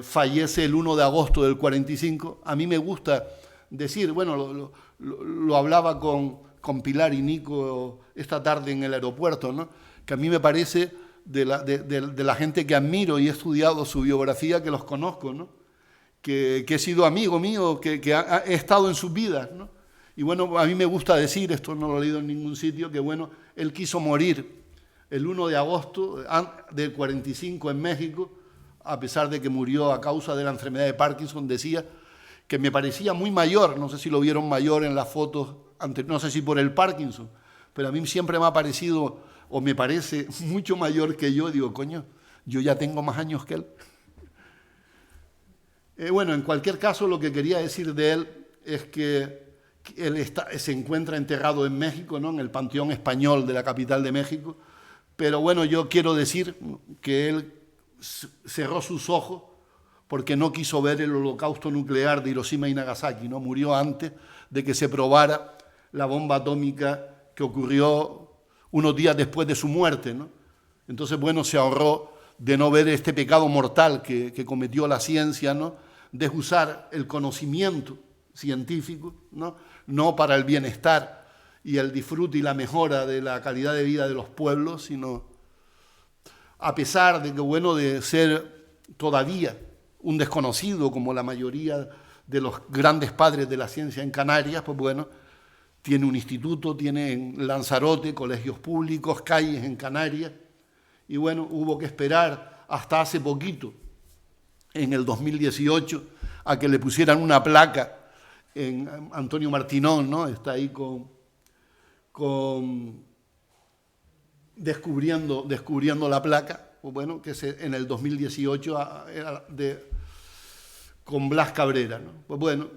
fallece el 1 de agosto del 45. A mí me gusta decir, bueno, lo hablaba con Pilar y Nico esta tarde en el aeropuerto, ¿no? Que a mí me parece de la gente que admiro y he estudiado su biografía, que los conozco, ¿no? Que he sido amigo mío, que he estado en sus vidas, ¿no? Y bueno, a mí me gusta decir, esto no lo he leído en ningún sitio, que bueno, él quiso morir el 1 de agosto del 45 en México, a pesar de que murió a causa de la enfermedad de Parkinson. Decía que me parecía muy mayor, no sé si lo vieron mayor en las fotos, no sé si por el Parkinson, pero a mí siempre me ha parecido, o me parece mucho mayor que yo. Digo, coño, yo ya tengo más años que él. Bueno, en cualquier caso, lo que quería decir de él es que él se encuentra enterrado en México, ¿no? En el Panteón Español de la capital de México. Pero bueno, yo quiero decir que él cerró sus ojos porque no quiso ver el holocausto nuclear de Hiroshima y Nagasaki, ¿no? Murió antes de que se probara la bomba atómica que ocurrió unos días después de su muerte, ¿no? Entonces, bueno, se ahorró de no ver este pecado mortal que cometió la ciencia, ¿no? De usar el conocimiento científico, no para el bienestar y el disfrute y la mejora de la calidad de vida de los pueblos, sino a pesar de que, bueno, de ser todavía un desconocido como la mayoría de los grandes padres de la ciencia en Canarias, pues bueno, tiene un instituto, tiene en Lanzarote colegios públicos, calles en Canarias, y bueno, hubo que esperar hasta hace poquito, en el 2018, a que le pusieran una placa en Antonio Martinón, ¿no? Está ahí descubriendo la placa, pues bueno, que en el 2018 era con Blas Cabrera, ¿no? Pues bueno,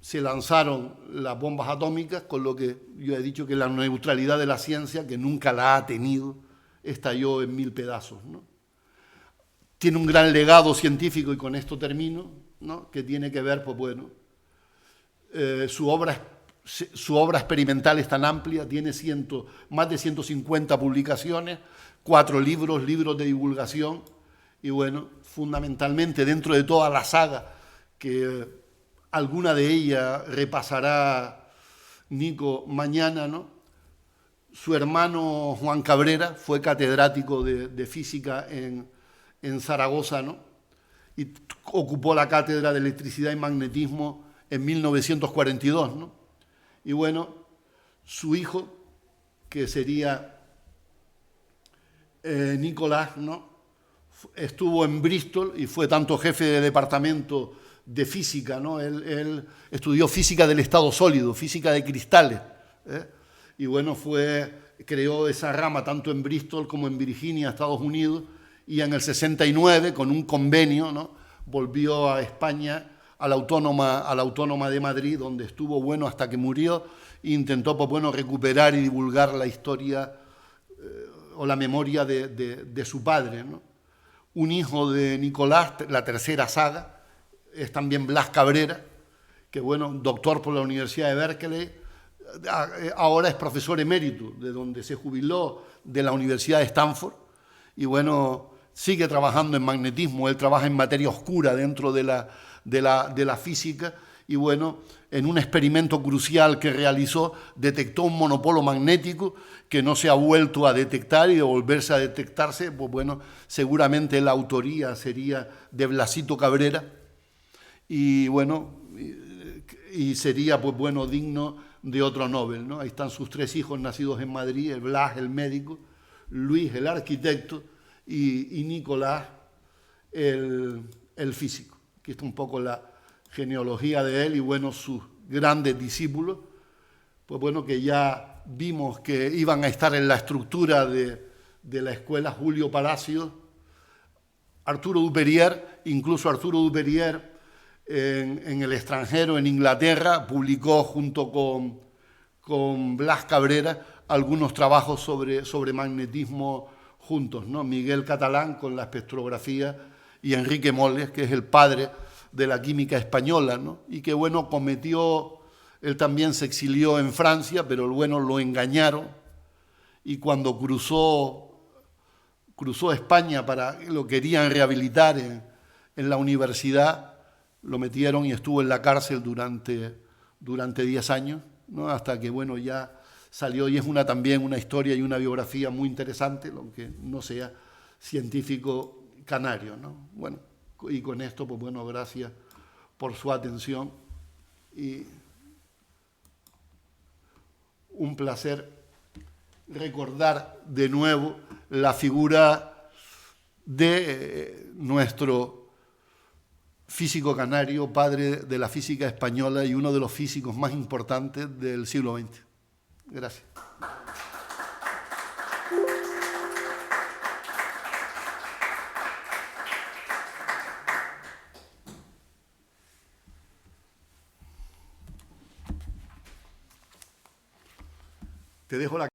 se lanzaron las bombas atómicas, con lo que yo he dicho que la neutralidad de la ciencia, que nunca la ha tenido, estalló en 1000 pedazos, ¿no? Tiene un gran legado científico, y con esto termino, ¿no? Que tiene que ver, pues bueno, su obra experimental es tan amplia, tiene más de 150 publicaciones, 4 libros de divulgación, y bueno, fundamentalmente dentro de toda la saga, que alguna de ellas repasará Nico mañana, ¿no? Su hermano Juan Cabrera fue catedrático de física en Zaragoza, ¿no? Y ocupó la cátedra de electricidad y magnetismo en 1942, ¿no? Y bueno, su hijo, que sería Nicolás, ¿no? Estuvo en Bristol y fue tanto jefe de departamento de física, ¿no? Él estudió física del estado sólido, física de cristales, ¿eh? Y bueno, creó esa rama tanto en Bristol como en Virginia, Estados Unidos, y en el 69, con un convenio, ¿no? Volvió a España, a la Autónoma de Madrid, donde estuvo, bueno, hasta que murió, e intentó, pues bueno, recuperar y divulgar la historia o la memoria de su padre, ¿no? Un hijo de Nicolás, la tercera saga, es también Blas Cabrera, que bueno, doctor por la Universidad de Berkeley, ahora es profesor emérito, de donde se jubiló de la Universidad de Stanford, y bueno, sigue trabajando en magnetismo. Él trabaja en materia oscura dentro de la física, y bueno, en un experimento crucial que realizó, detectó un monopolo magnético que no se ha vuelto a detectar, y de volverse a detectarse, pues bueno, seguramente la autoría sería de Blasito Cabrera, y bueno, y sería pues bueno digno de otro Nobel, ¿no? Ahí están sus 3 hijos nacidos en Madrid, el Blas, el médico, Luis, el arquitecto, y Nicolás, el físico. Aquí está un poco la genealogía de él y bueno, sus grandes discípulos, pues bueno, que ya vimos que iban a estar en la estructura de la escuela Julio Palacios, Arturo Duperier, incluso Arturo Duperier en el extranjero, en Inglaterra, publicó junto con Blas Cabrera algunos trabajos sobre magnetismo juntos, ¿no? Miguel Catalán con la espectrografía y Enrique Moles, que es el padre de la química española, ¿no? Y que bueno, él también se exilió en Francia, pero bueno, lo engañaron y cuando cruzó España lo querían rehabilitar en la universidad, lo metieron y estuvo en la cárcel durante 10 años, ¿no? Hasta que bueno, ya salió y es también una historia y una biografía muy interesante, aunque no sea científico canario, ¿no? Bueno, y con esto, pues bueno, gracias por su atención y un placer recordar de nuevo la figura de nuestro físico canario, padre de la física española y uno de los físicos más importantes del siglo XX. Gracias. Te dejo la